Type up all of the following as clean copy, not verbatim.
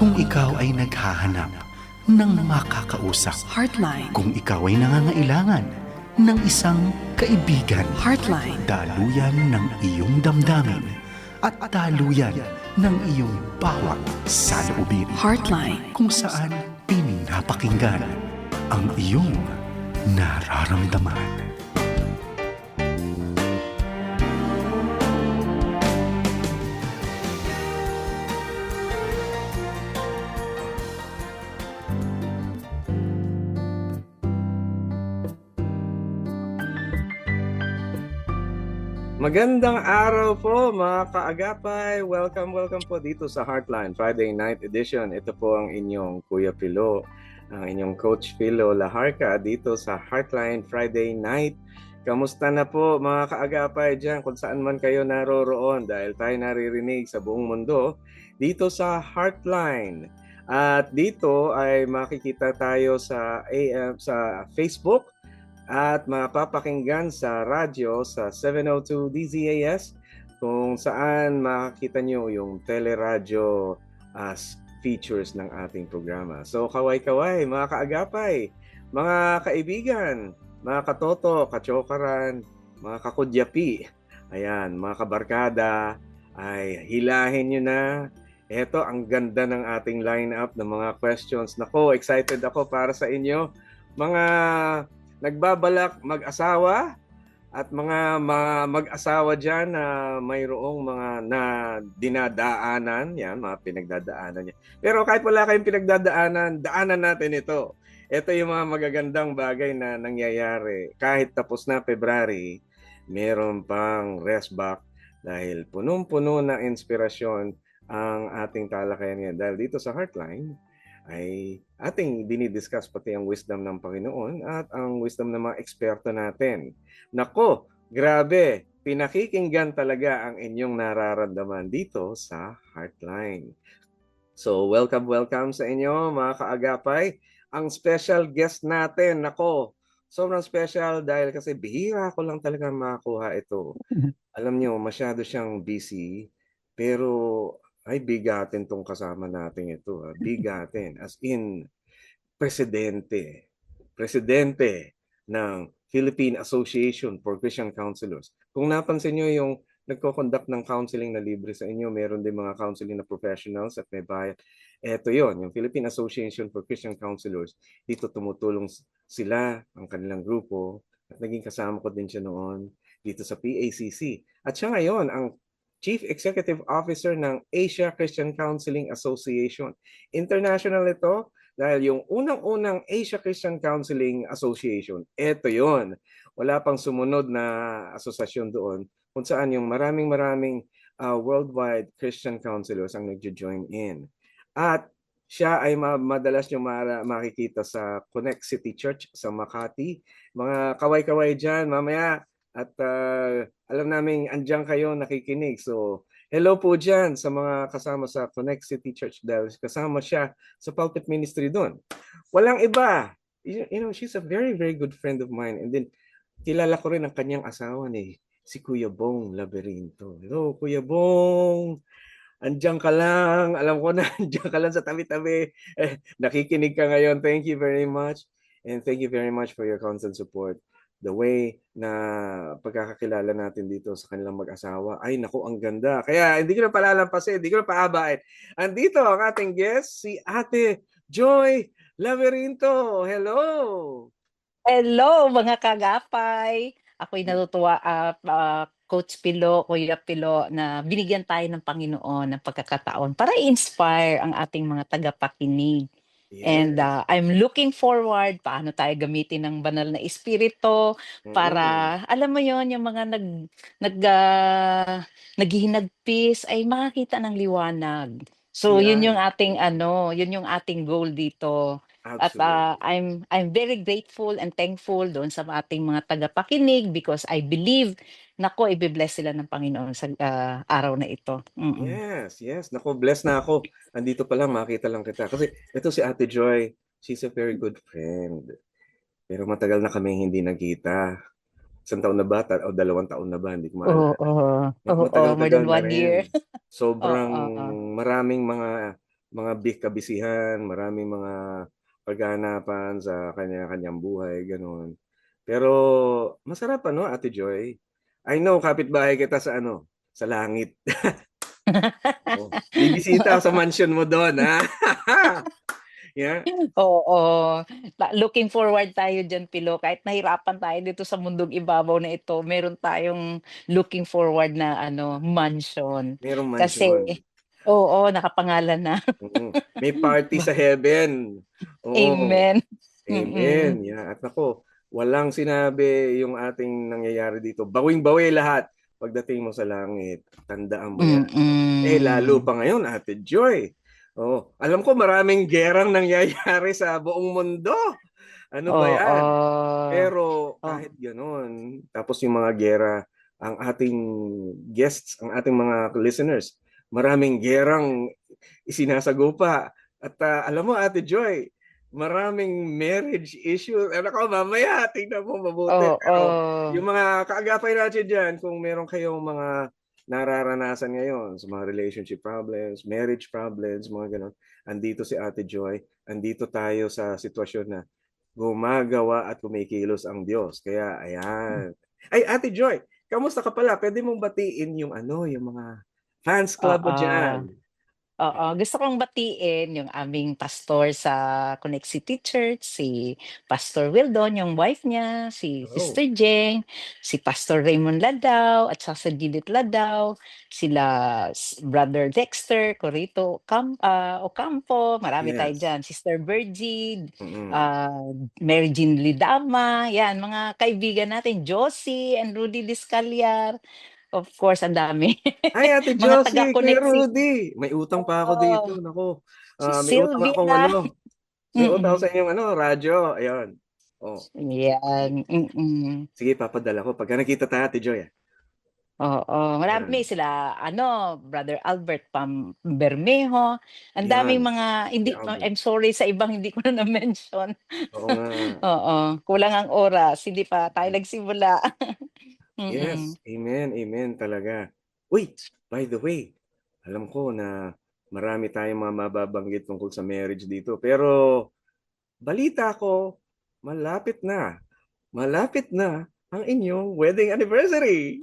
Kung ikaw ay naghahanap ng makakausap, Heartline. kung ikaw ay nangangailangan ng isang kaibigan, Heartline. daluyan ng iyong damdamin at daluyan ng iyong bawat saloobin. Heartline. Kung saan pinapakinggan ang iyong nararamdaman. Magandang araw po mga kaagapay. Welcome po dito sa Heartline Friday Night Edition. Ito po ang inyong Kuya Pilo, ang inyong Coach Pilo Laharca dito sa Heartline Friday Night. Kamusta na po mga kaagapay dyan kung saan man kayo naroroon dahil tayo naririnig sa buong mundo dito sa Heartline. At dito ay makikita tayo sa sa Facebook at mapapakinggan sa radyo sa 702 DZAS kung saan makikita nyo yung teleradyo as features ng ating programa. So kaway-kaway, mga kaagapay, mga kaibigan, mga katoto, kachokaran, mga kakudyapi, ayan, mga kabarkada, ay hilahin nyo na. Ito, ang ganda ng ating lineup ng mga questions. Nako, excited ako para sa inyo. Mga nagbabalak mag-asawa at mga mag-asawa dyan na mayroong mga na dinadaanan, yan, mga pinagdadaanan niya. Pero kahit wala kayong pinagdadaanan, daanan natin ito. Ito yung mga magagandang bagay na nangyayari. Kahit tapos na February, meron pang rest back dahil punong-puno na inspirasyon ang ating talakayan ngayon. Dahil dito sa Heartline, ay ating dinidiscuss pati ang wisdom ng Panginoon at ang wisdom ng mga eksperto natin. Nako, grabe, pinakikinggan talaga ang inyong nararamdaman dito sa Heartline. So, welcome sa inyo mga kaagapay. Ang special guest natin, nako, sobrang special dahil kasi bihira ko lang talaga makakuha ito. Alam nyo, masyado siyang busy, pero ay bigatin tong kasama natin ito. Bigatin. As in, presidente. Presidente ng Philippine Association for Christian Counselors. Kung napansin nyo yung nagko-conduct ng counseling na libre sa inyo, meron din mga counseling na professionals at may bayad. Ito yon, yung Philippine Association for Christian Counselors. Dito tumutulong sila, ang kanilang grupo, at naging kasama ko din siya noon dito sa PACC. At siya ngayon, ang Chief Executive Officer ng Asia Christian Counseling Association. International ito dahil yung unang-unang Asia Christian Counseling Association, ito yon. Wala pang sumunod na asosasyon doon kung saan yung maraming worldwide Christian counselors ang nagjo-join in. At siya ay madalas nyo makikita sa Connect City Church sa Makati. Mga kaway-kaway dyan, mamaya. At alam namin andyan kayo nakikinig. So, hello po dyan sa mga kasama sa Connect City Church dahil kasama siya sa pulpit ministry doon. Walang iba. You know, she's a very good friend of mine. And then, kilala ko rin ang kanyang asawa ni si Kuya Bong Laberinto. Hello, Kuya Bong. Andiyan ka lang. Alam ko na, andiyan ka lang sa tabi-tabi. Nakikinig ka ngayon. Thank you very much. And thank you very much for your constant support. The way na pagkakakilala natin dito sa kanilang mag-asawa, ay naku, ang ganda. Kaya hindi ko na palalampasin, hindi ko na paabain. Andito ang ating guest, si Ate Joy Laberinto. Hello! Hello mga kagapay! Ako'y natutuwa, Coach Pilo, Kuya Pilo, na binigyan tayo ng Panginoon ng pagkakataon para i-inspire ang ating mga tagapakinig. And Yes. I'm looking forward paano tayo gamitin ng banal na espiritu para alam mo yon yung mga naghihinagpis ay makakita ng liwanag. So yun yung Yan. ating yun yung ating goal dito. At Absolutely. I'm very grateful and thankful doon sa ating mga tagapakinig because I believe nako ibe-bless sila ng Panginoon sa araw na ito. Yes. Naku, blessed na ako. Andito pa lang, makita lang kita. Kasi ito si Ate Joy, she's a very good friend. Pero matagal na kami hindi nagkita. Isang taon na ba? O 2 taon na ba? Hindi ko maalala. Oo, more Matagal-tagal than na 1 year. rin. Sobrang Oo. maraming mga mga kabisihan, maraming mga paghahanapan sa kanya-kanyang buhay, gano'n. Pero masarap ano, Ate Joy? I know kapitbahay kita sa ano, sa langit. Oh, bibisita ako sa mansion mo doon, ha? Yeah. Oo, looking forward tayo diyan, Pilo, kahit nahirapan tayo dito sa mundong ibabaw na ito, meron tayong looking forward na ano, mansion. Merong Kasi mansion. oo, nakapangalan na. May party sa heaven. Oo. Amen. Amen. Mm. Yeah. At ako, walang sinabi yung ating nangyayari dito. Bawing-bawi lahat pagdating mo sa langit. Tandaan mo yan. Lalo Mm. pa ngayon, Ate Joy. Oh, alam ko maraming gerang nangyayari sa buong mundo. Ano ba yan? Oo. Pero Oh, kahit gano'n, tapos yung mga gera, ang ating guests, ang ating mga listeners, maraming gerang isinasagupa. At alam mo, Ate Joy, maraming marriage issues. Ano ko, mamaya, tingnan mo mabuti. Pero oo. yung mga kaagapay natin dyan, kung meron kayong mga nararanasan ngayon sa mga relationship problems, marriage problems, mga ganon, andito si Ate Joy, andito tayo sa sitwasyon na gumagawa at kumikilos ang Diyos. Kaya, ayan. Ay, Ate Joy, kamusta ka pala? Pwede mong batiin yung ano, yung mga fans club mo Oo. dyan. Oo, gusto kong batiin yung aming pastor sa Connect City Church, si Pastor Wildon, yung wife niya, si Oh, Sister Jeng, si Pastor Raymond Ladaw, at saka sa Judith Ladaw, sila Brother Dexter, Corito Ocampo, marami tayo yes. dyan, Sister Virgin, Mm-mm. ah, Mary Jean Lidama, yan, mga kaibigan natin, Josie and Rudy Discalliar, of course, ang dami. Ay, Ate Mga Josie, Kuya taga-Connect Rudy. May utang pa ako dito. Oo, Nako. si May utang akong Sylvia. ano. May utang ako Mm. sa inyong ano, radyo. Ayun. Oh, Yan, mm. sige, papadala ko. Pagka nakita tayo, Ate Joy. Oo, marami Yan. sila ano, Brother Albert Bermejo, ang daming Yan. mga Si hindi Albert. I'm sorry sa ibang hindi ko na na-mention. Oo nga. Oo, kulang ang oras, hindi pa tayo nagsimula. Mm. Yes. Amen. Amen talaga. Uy, by the way, alam ko na marami tayong mga mababanggit tungkol sa marriage dito. Pero balita ko, malapit na. Malapit na ang inyong wedding anniversary.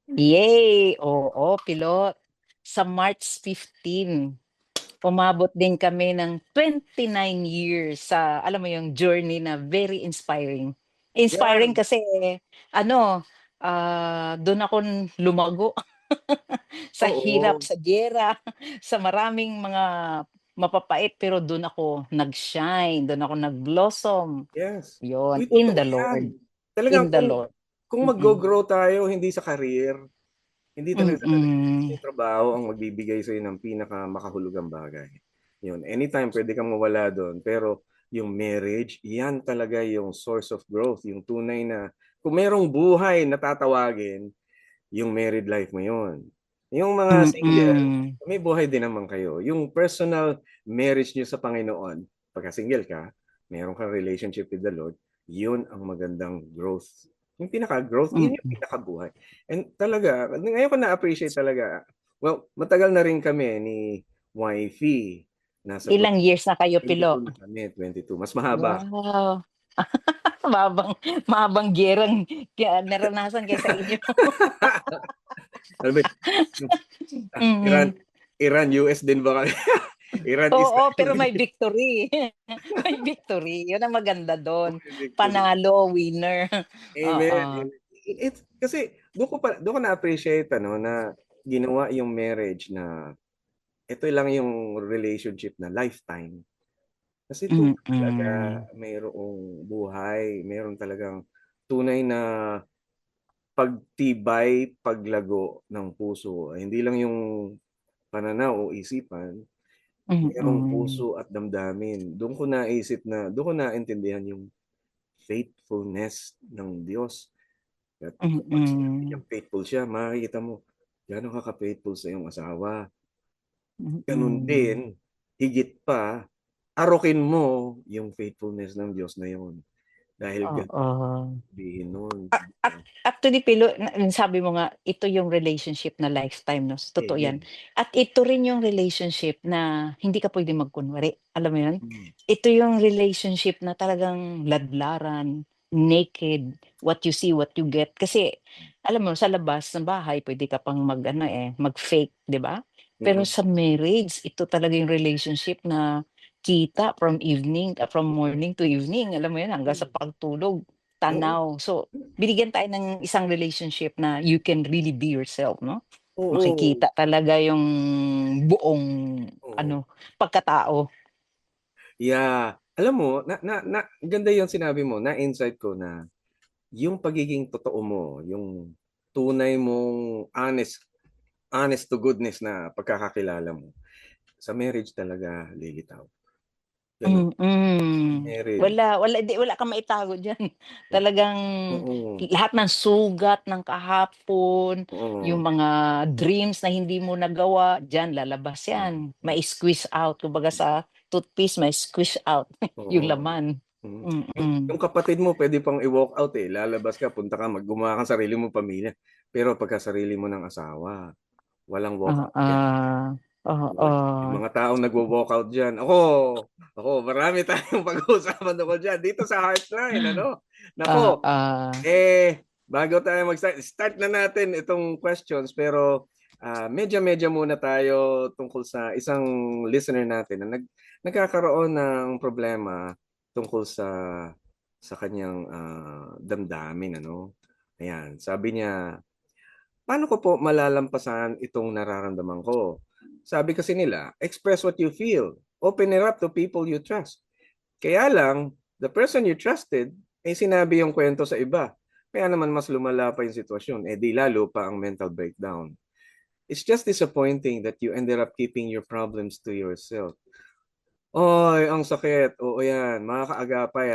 Yay! Oo, pilot. Sa March 15, umabot din kami ng 29 years sa alam mo yung journey na very inspiring. Inspiring Yan. kasi ano, dun ako lumago sa hirap, Oo. sa giyera, sa maraming mga mapapait pero dun ako nag-shine, dun ako nag-blossom. Yes. Yun, Uy, in totoo the yan. Lord, Talagang in the Lord. kung Mm, mag-grow tayo hindi sa career, hindi talaga sa career, mm. yung trabaho ang magbibigay sa'yo ng pinaka makahulugang bagay. Yun. Anytime pwede kang mawala doon. Pero yung marriage, yan talaga yung source of growth. Yung tunay na, kung merong buhay na tatawagin, yung married life mo yun. Yung mga single, Mm. may buhay din naman kayo. Yung personal marriage nyo sa Panginoon, pagka single ka, meron kang relationship with the Lord, yun ang magandang growth. Yung pinaka-growth, yun yung Mm. pinaka-buhay. And talaga, ngayon ko na-appreciate talaga. Well, matagal na rin kami ni Wifey. Nasa Ilang years na kayo, Pilo? 22 na kami, 22. Mas mahaba. Wow. Mahabang mahabang giyerang naranasan kayo sa inyo. Alam mo, Iran, Mm. Iran, US din ba kami? Iran, Oo, Israel pero din. may victory. May victory, yun ang maganda dun. Victory. Panalo, winner. Amen. Oo. Amen. Kasi doon ko na-appreciate ano na ginawa yung marriage na ito lang yung relationship na lifetime. Kasi doon talaga Mm. mayroong buhay, mayroon talagang tunay na pagtibay, paglago ng puso. Hindi lang yung pananaw o isipan, mayroong Mm. puso at damdamin. Doon ko naintindihan yung faithfulness ng Diyos. At kapag sinabi Mm. niyang faithful siya, makikita mo, gano'n ka ka-faithful sa iyong asawa. Ganun Mm. din, higit pa, arokin mo yung faithfulness ng Diyos na yun. Dahil ganun Oo. sabihin nun. Actually, Pilo, sabi mo nga, ito yung relationship na lifetime, no? Totoo yan. Yes. At ito rin yung relationship na hindi ka pwede magkunwari. Alam mo yun? Mm. Ito yung relationship na talagang ladlaran, naked, what you see, what you get. Kasi, alam mo, sa labas ng bahay, pwede ka pang mag-fake, di ba? Pero Mm-mm. sa marriage, ito talaga yung relationship na kita from morning to evening. Alam mo yun, hanggang sa pagtulog, Oo. tanaw. So, binigyan tayo ng isang relationship na you can really be yourself, no? Oo. Makikita talaga yung buong Oo. pagkatao. Yeah. Alam mo, ganda yung sinabi mo, na-insight ko na yung pagiging totoo mo, yung tunay mong honest to goodness na pagkakakilala mo, sa marriage talaga lilitaw. Ganun. Marriage. Wala kang maitago diyan. Talagang Oo. lahat ng sugat ng kahapon, yung Oo. mga dreams na hindi mo nagawa, diyan lalabas Oo. yan. Mai-squeeze out, kumbaga sa toothpaste, mai-squeeze out yung Oo. laman. Mm. Mm. Yung kapatid mo pwede pang i-walk out eh. Lalabas ka, punta ka, gumawa ka sarili mong pamilya. Pero pagka sarili mo ng asawa, walang walk out yan. Yung Oo. mga taong nagwo-walk out dyan. Marami tayong pag-uusapan ako dyan. Dito sa Heartline, ano? Nako, Oo. bago tayo start na natin itong questions. Pero medya-medya muna tayo tungkol sa isang listener natin na nagkakaroon ng problema tungkol sa kanyang damdamin, ano? Ayan, sabi niya, paano ko po malalampasan itong nararamdaman ko? Sabi kasi nila, express what you feel. Open it up to people you trust. Kaya lang, the person you trusted, sinabi yung kwento sa iba. Kaya naman mas lumala pa yung sitwasyon. Di lalo pa ang mental breakdown. It's just disappointing that you ended up keeping your problems to yourself. Oy, ang sakit. Oo yan. Mga kaagapay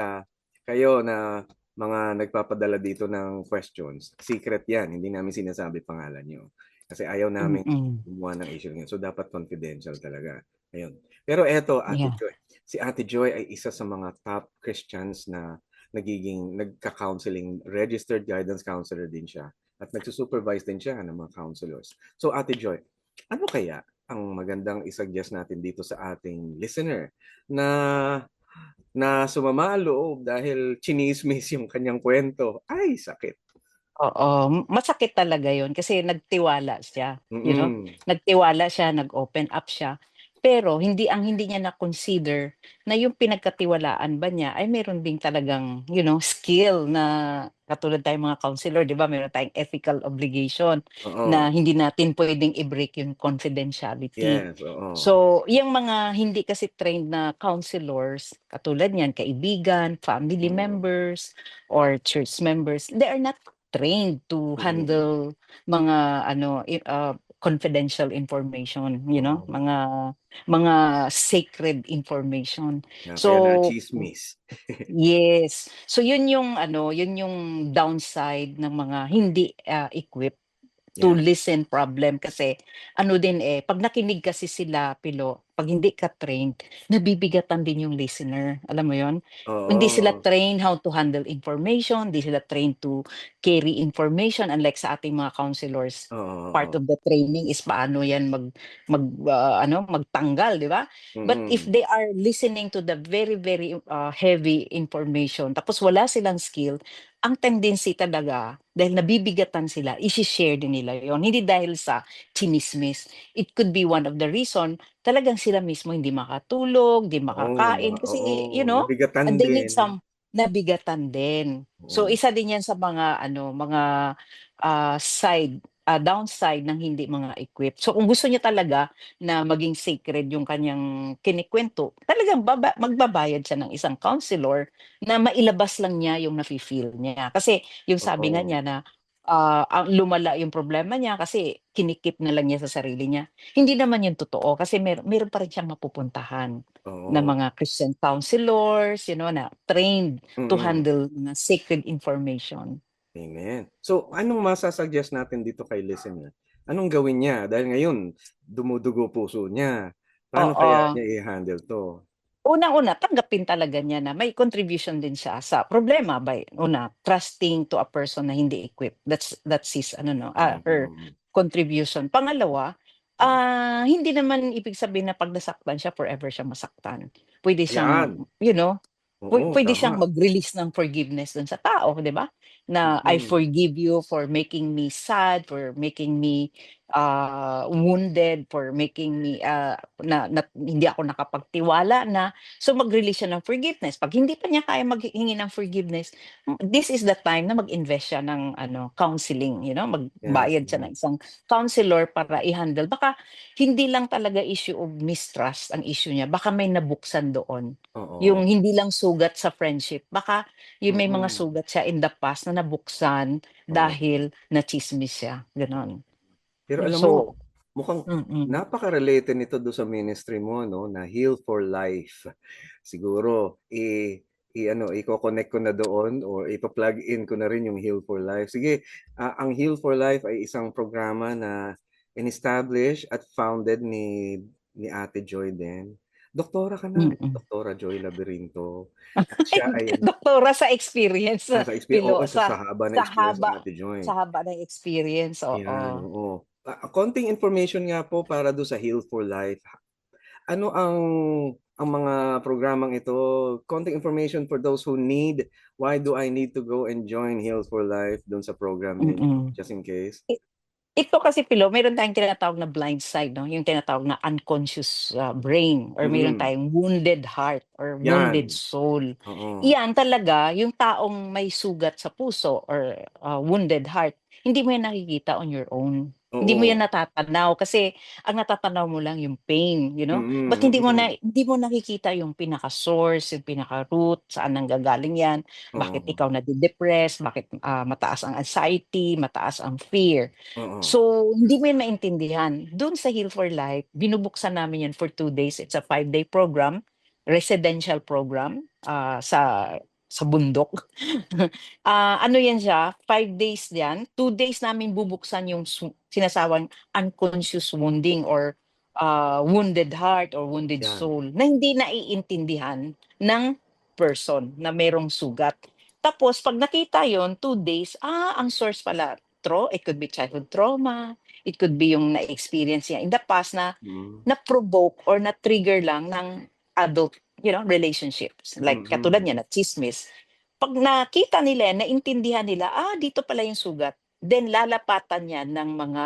kayo na mga nagpapadala dito ng questions. Secret yan. Hindi namin sinasabi pangalan nyo. Kasi ayaw namin Mm. gumawa ng issue ngayon. So, dapat confidential talaga. Ayun. Pero eto, Ate Yeah. Joy. Si Ate Joy ay isa sa mga top Christians na nagka-counseling, registered guidance counselor din siya. At nagsusupervise din siya ng mga counselors. So, Ate Joy, ano kaya ang magandang isuggest natin dito sa ating listener na sumama ang loob dahil chinismis yung kanyang kwento? Ay, sakit. Oo, masakit talaga 'yun kasi nagtiwala siya, Mm. nagtiwala siya, nag-open up siya. Pero hindi niya na-consider na yung pinagkatiwalaan ba niya ay meron ding talagang, skill na katulad tayong mga counselor, 'di ba, meron tayong ethical obligation Oo. na hindi natin puwedeng i-break yung confidentiality. Yes, oo. So, yung mga hindi kasi trained na counselors, katulad niyan, kaibigan, family Mm. members, or church members, they are not trained to Mm. handle mga confidential information, Oo. mga sacred information. Kaya So na-chismis. yes. So yun yung downside ng mga hindi equipped to Yeah. listen problem kasi ano din 'pag nakinig kasi sila, Pilo, 'pag hindi ka trained, nabibigatan din yung listener, alam mo yon. Hindi sila Oo. trained how to handle information, hindi sila trained to carry information unlike sa ating mga counselors. Part Oo. of the training is paano yan magtanggal, 'di ba? But if Mm. they are listening to the very, very heavy information tapos wala silang skill, ang tendency talaga dahil nabibigatan sila, ishi-share din nila yon. Hindi dahil sa tsinismis. It could be one of the reason, talagang sila mismo hindi makatulog, hindi makakain kasi, Nabigatan they need din. some nabigatan din. So Oo. isa din yan sa mga downside ng hindi mga equipped. So kung gusto niya talaga na maging sacred yung kanyang kinikwento, talagang magbabayad siya ng isang counselor na mailabas lang niya yung nafi-feel niya. Kasi yung sabi nga Oo. niya na, ang lumala yung problema niya kasi kinikip na lang niya sa sarili niya. Hindi naman yun totoo kasi meron pa rin siyang mapupuntahan na Oo. mga Christian counselors, na trained to Mm. handle mga sacred information. Amen. So, anong masasuggest natin dito kay listener? Anong gawin niya? Dahil ngayon, dumudugo puso niya. Paano kaya Oo. niya i-handle to? Unang-una, tanggapin talaga niya na may contribution din siya sa problema by una, trusting to a person na hindi equipped. That's his ano 'no, her Mm. contribution. Pangalawa, Mm. hindi naman ibig sabihin na 'pag nasaktan siya forever siyang masaktan. Puwede siyang, Ayan. you know, Oo, puwede tama. siyang mag-release ng forgiveness dun sa tao, 'di ba? Na, "I Mm. forgive you for making me sad, for making me, wounded, for making me, na hindi ako nakapagtiwala na." So, mag-release siya ng forgiveness. 'Pag hindi pa niya kayang maghingi ng forgiveness, this is the time na mag-invest siya ng ano, counseling, you know, Yes. magbayad siya ng isang counselor para i-handle. Baka hindi lang talaga issue of mistrust ang issue niya, baka may nabuksan doon. Oo. Yung hindi lang sugat sa friendship, baka yung may mga Mm. sugat siya in the past na nabuksan Oo. dahil natsismis siya, gano'n. Pero alam mo, So mukhang mm, napaka-related nito do sa ministry mo 'no, na Heal for Life. Siguro i-ano, iko-connect ko na doon or ipa-plug in ko na rin yung Heal for Life. Sige, ang Heal for Life ay isang programa na in-establish at founded ni Ate Joy din. Doktora ka na, mm. Doktora Joy Laberinto at siya ay Doktora sa experience, sa oo, Pilo, sa haba ng sa experience ng haba Ate Joy. sa haba ng experience, Yan, oo. oo. Konting information nga po para do sa Heal for Life. Ano ang mga programang ito? Konting information for those who need. Why do I need to go and join Heal for Life dun sa program ninyo? Mm. Just in case. I ito kasi Pilo, meron tayong tinatawag na blind side 'no, yung tinatawag na unconscious, brain or meron Mm. tayong wounded heart or wounded Yan. soul. Oo. Iyan talaga yung taong may sugat sa puso or, wounded heart, hindi mo yan nakikita on your own. Hindi mo yan Oo. natatanaw kasi ang natatanaw mo lang yung pain, you know? But Mm, mm. hindi mo nakikita yung pinaka-source, yung pinaka-root, saan nanggagaling yan, bakit Oo. ikaw nade-depress, bakit, mataas ang anxiety, mataas ang fear. Oo. So, hindi mo yan maintindihan. Do'n sa Heal for Life, binubuksan namin yan for 2 days. It's a 5-day program, residential program, sa bundok. Ano yan siya, 5 days yan. 2 days namin bubuksan yung sinasawang unconscious wounding or, wounded heart or wounded Yan. soul na hindi naiintindihan ng person na merong sugat. Tapos 'pag nakita yon 2 days, ang source pala it could be childhood trauma, it could be yung na-experience niya in the past na Mm. na-provoke or na-trigger lang ng adult, relationships. Like katulad Mm. niyan, na tsismis. 'Pag nakita nila, naintindihan nila, dito pala yung sugat, then lalapatan niya ng mga,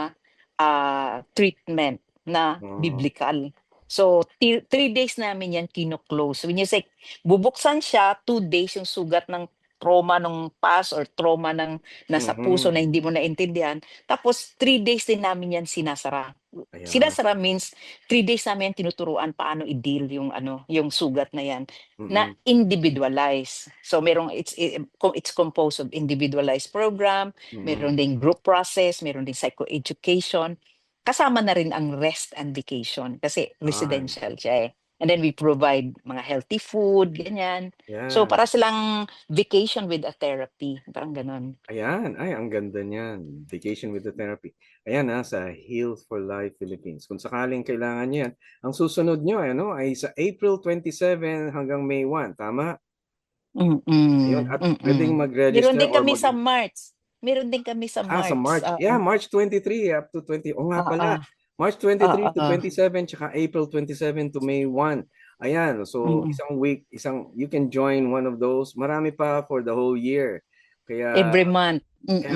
treatment na Oo. biblikal. So, 3 days namin yan kino-close. When you say bubuksan siya, 2 days yung sugat ng trauma nung past or trauma ng nasa puso na Mhm. hindi mo naintindihan, tapos 3 days din namin yan sinasara. Ayan. Sinasara means 3 days namin yan tinuturuan paano i-deal yung ano, yung sugat na yan na Mm. individualize. So merong it's composed of individualized program, meron Mm. ding group process, meron ding psychoeducation, kasama na rin ang rest and vacation kasi Yan. residential siya, eh. And then we provide mga healthy food, ganyan. So Yan. para silang vacation with a therapy, parang gano'n. Ayan, ay ang ganda niyan, Vacation with the Therapy. Ayan, sa Heal for Life Philippines. Kung sakaling kailangan niyo yan, ang susunod niyo ano, ay sa April 27 hanggang May 1, tama? Ayun, Mm, at mm. puwedeng Meron mag-register din or kami sa March, meron din kami sa sa March, March. Yeah, oo. March 23 up to 20. Oo nga Oo, pala, March 23 to oo, 27 tsaka April 27 to May 1. Ayan, so mm. isang week, you can join one of those. Marami pa for the whole year. Kaya Every month, mm.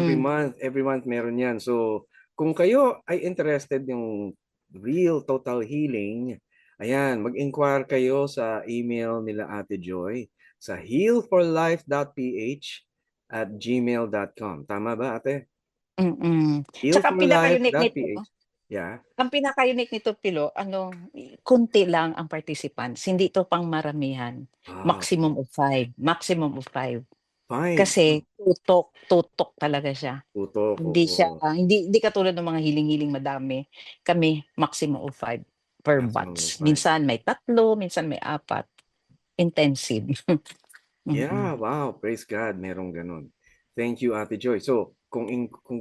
every month meron 'yan. So, kung kayo ay interested yung real total healing, ayan, mag-inquire kayo sa email nila Ate Joy sa healforlife.ph@gmail.com. Tama ba, Ate? Tsaka Healforlife.ph. Yeah. ang pinaka-unique nito Pilo ano, konti lang ang participants, hindi ito pang-maramihan, Okay. maximum of 5. 5. Kasi tutok talaga siya. Tutok, Hindi siya oo. hindi katulad ng mga hiling-hiling madami, kami maximum of 5 per Maximum of batch. 5. Minsan may 3, minsan may 4, intensive. Mm. Yeah, wow, praise God, merong gano'n. Thank you, Ate Joy. So, kung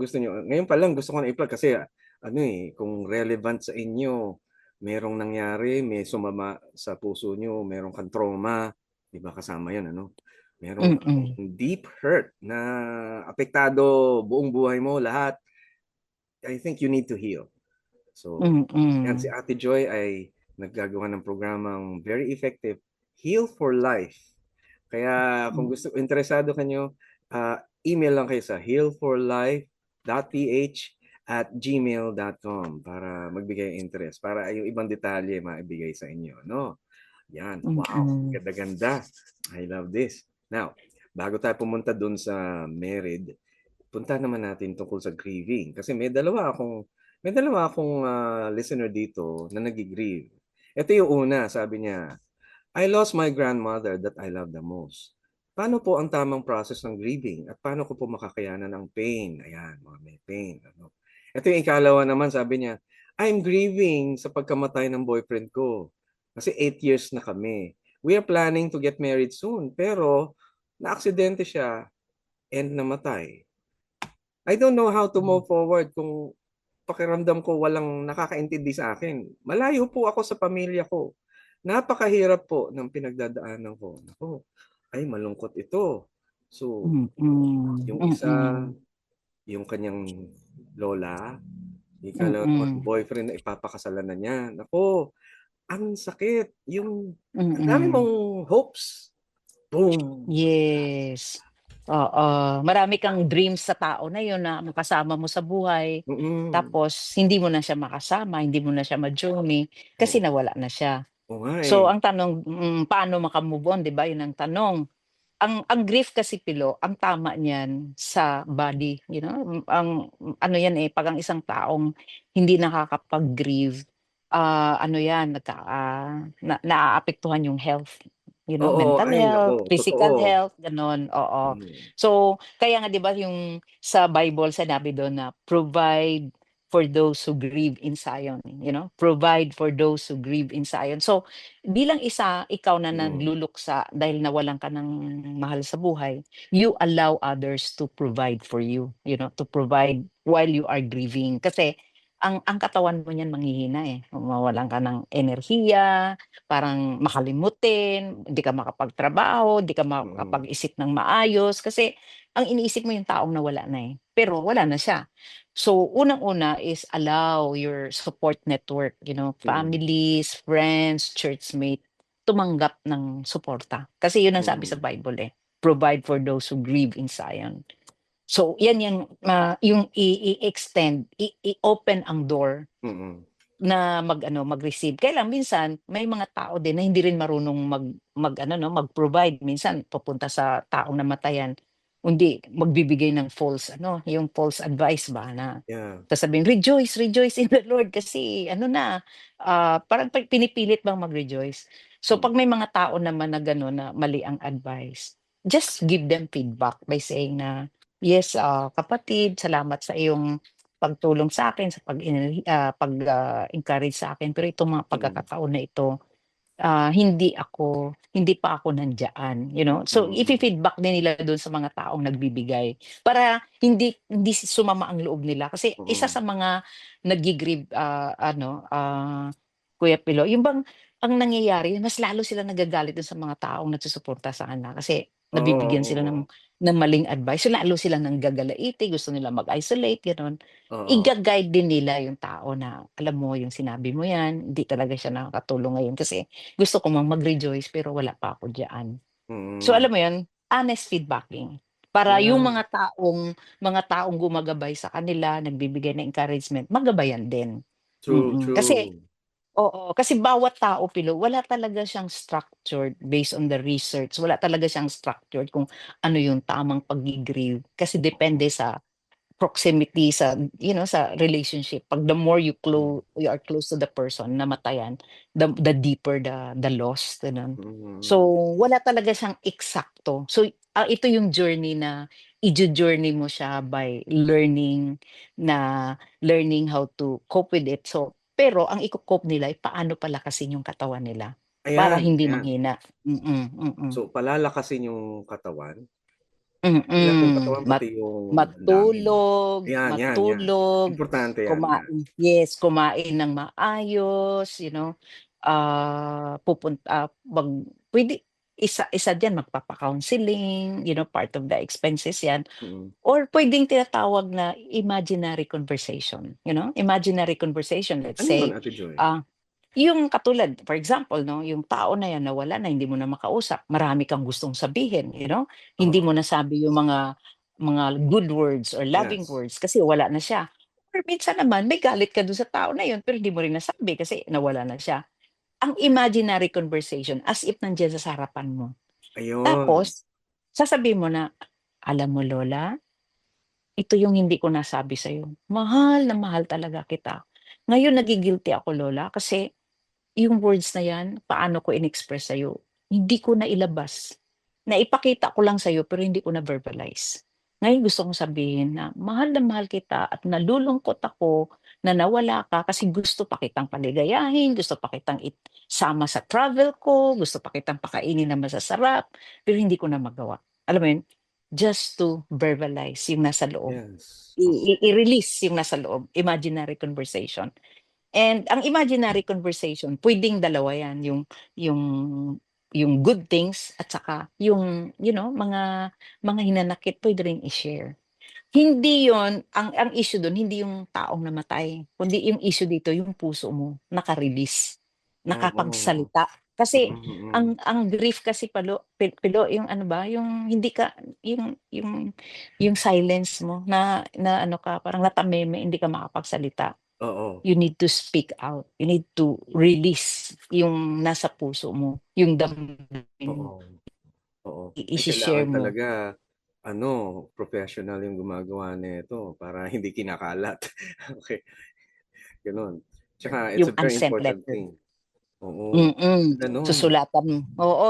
gusto niyo ngayon pa lang gusto ko na i-plug kasi, ano, kung relevant sa inyo, merong nangyari, may sumama sa puso nyo, merong kang trauma, di ba kasama yun, ano? Meron kang Mm. deep hurt na apektado buong buhay mo, lahat. I think you need to heal. So, yan, si Mm. Ate Joy ay naggagawa ng programang very effective, Heal for Life. Kaya kung Mm. gusto, interesado kanyo, email lang kayo sa healforlife.ph@gmail.com para magbigay ng interest, para yung ibang detalye maibigay sa inyo, no? Yan, wow, Mm. ganda-ganda. I love this. Now, bago tayo pumunta dun sa married, punta naman natin tungkol sa grieving. Kasi may dalawa akong listener dito na nag-grieve. Ito yung una, sabi niya, I lost my grandmother that I love the most. Paano po ang tamang process ng grieving? At paano ko po makakayanan ang pain? Ayan, mga may pain. Ano? Ito yung ikalawa naman, sabi niya, I'm grieving sa pagkamatay ng boyfriend ko. Kasi 8 years na kami. We are planning to get married soon. Pero, na-aksidente siya and namatay. I don't know how to move forward kung pakiramdam ko walang nakakaintindi sa akin. Malayo po ako sa pamilya ko. Napakahirap po ng pinagdadaanan ko. Ako, ay malungkot ito. So, Mm. yung isa, Mm. yung kanyang lola, yung ikalawa naman, Mm. boyfriend na ipapakasalan na niya. Ako, ang sakit. Ang dami Mm. mong hopes. Boom! Yes. Oo, marami kang dreams sa tao na yun na makasama mo sa buhay, Mm-mm. tapos hindi mo na siya makasama, hindi mo na siya ma-journey kasi Oo, nawala na siya. oo nga eh. So ang tanong, paano maka-move on, 'di ba, yun ang tanong. Ang grief kasi Pilo, ang tama niyan sa body, you know? Ang ano yan, eh, 'pag ang isang taong hindi nakakapag-grieve, ano yan, naaapektuhan yung health, you know, Oo, mental ay nako, health, totoo. physical health, gano'n, oo. Mm. So, kaya nga 'di ba yung sa Bible sinabi dun na, "Provide for those who grieve in Zion," you know? "Provide for those who grieve in Zion." So, bilang isa, ikaw na Mm. nagluluksa dahil nawalan ka ng mahal sa buhay, you allow others to provide for you, you know, to provide while you are grieving. Kasi ang katawan mo niyan manghihina, eh, mawalan ka ng enerhiya, parang makalimutin, hindi ka makapagtrabaho, hindi ka Mm. makapag-isip ng maayos kasi ang iniisip mo yung taong nawala na, eh, pero wala na siya. So, unang-una is allow your support network, you know, Mm. families, friends, churchmate, tumanggap ng suporta. Kasi yun ang sabi sa Mm. Bible, eh, "Provide for those who grieve in Zion." So, yan yung, yung i-extend, i-open ang door Mm. na mag-ano, mag-receive. Kaya lang minsan may mga tao din na hindi rin marunong mag-ano 'no, mag-provide. Minsan pupunta sa taong namatayan, hindi magbibigay ng false ano, yung false advice ba na Yeah. sasabihin, "Rejoice, rejoice in the Lord," kasi ano na, parang pinipilit bang mag-rejoice. So 'pag Mm. may mga tao naman na gano'n na mali ang advice, just give them feedback by saying na, "Yes, kapatid, salamat sa iyong pagtulong sa akin sa encourage sa akin, pero itong mga Mm. pagkakataon na ito, hindi pa ako nandiyan," you know? So, Mm. ifi-feedback din nila dun sa mga taong nagbibigay para hindi hindi sumama ang loob nila. Kasi isa Mm. sa mga naggi-grieve, Kuya Pilo, yung bang ang nangyayari mas lalo silang nagagalit dun sa mga taong nagsusuporta sa kanila kasi Oo, nabibigyan sila oo. ng maling advice. So, lalo silang nanggagalaiti, gusto nila mag-isolate, gano'n. Oo. Iga-guide din nila yung tao na, "Alam mo yung sinabi mo yan, hindi talaga siya nakakatulong ngayon kasi gusto ko mag-rejoice pero wala pa ako diyan." So Mm. alam mo yun, honest feedbacking. Para yung Yeah. mga taong gumagabay sa kanila, nagbibigay ng encouragement, magabayan din. True, Kasi true. oo, kasi bawat tao Pilo, wala talaga siyang structured based on the research, wala talaga siyang structured kung ano yung tamang paggi-grieve kasi depende sa proximity sa sa relationship. 'Pag the more Mm. you are close to the person na namatayan, the deeper the loss, gano'n. So, Mm. wala talaga siyang eksakto. So, ito yung journey na journey mo siya by learning how to cope with it. So, pero ang iko-cope nila ay paano palakasin yung katawan nila para Ayan, hindi ayan. manghina. Mm. So, palalakasin yung katawan Hindi lang yung Mm. katawan, pati yung damdamin. Matulog, Yan. matulog, Importante yan, yan. kumain ng maayos, puwede isa diyan magpapa-counseling, part of the expenses 'yan. Mm. Or puwedeng tinatawag na imaginary conversation, imaginary conversation. Let's Ano yun, say, Ate Joy? ah, yung katulad, for example 'no, yung tao na 'yan nawala na, hindi mo na makausap, marami kang gustong sabihin, hindi Oo. mo nasabi yung mga good words or loving Yes. words kasi wala na siya. Or minsan naman may galit ka dun sa tao na yun pero hindi mo rin nasabi kasi nawala na siya. Ang imaginary conversation as if nandiyan sa harapan mo. Ayun. Tapos sasabihin mo na, "Alam mo Lola, ito yung hindi ko nasabi sa'yo. Mahal na mahal talaga kita. Ngayon nagi-guilty ako Lola kasi yung words na 'yan, paano ko in-express sa'yo, hindi ko nailabas. Naipakita ko lang sa'yo pero hindi ko na-verbalize. Ngayon gusto kong sabihin na mahal kita at nalulungkot ako na nawala ka kasi gusto pa kitang paligayahin, gusto pa kitang sama sa travel ko, gusto pa kitang pakainin ng masasarap, pero hindi ko na magawa." Alam mo 'yun? Just to verbalize yung nasa loob, Yes. Oo. i-release yung nasa loob, imaginary conversation. And ang imaginary conversation puwedeng dalawa 'yan, yung yung good things at saka yung mga hinanakit puwede ring i-share. Hindi 'yun ang issue dun hindi yung taong namatay, kundi yung issue dito yung puso mo naka-release, Oo. nakapagsalita. Kasi Mm. ang grief kasi Pilo, yung ano ba, yung hindi ka yung silence mo na ano ka parang natameme, hindi ka makapagsalita. Oo. You need to speak out. You need to release yung nasa puso mo, yung damdamin mo, Oo. Oo. Ay, ise-share kailangan mo, talaga professional yung gumagawa nito para hindi kinakalat. Okey, gano'n. Tsaka it's yung a very unsent important letter. thing. Oo, gano'n.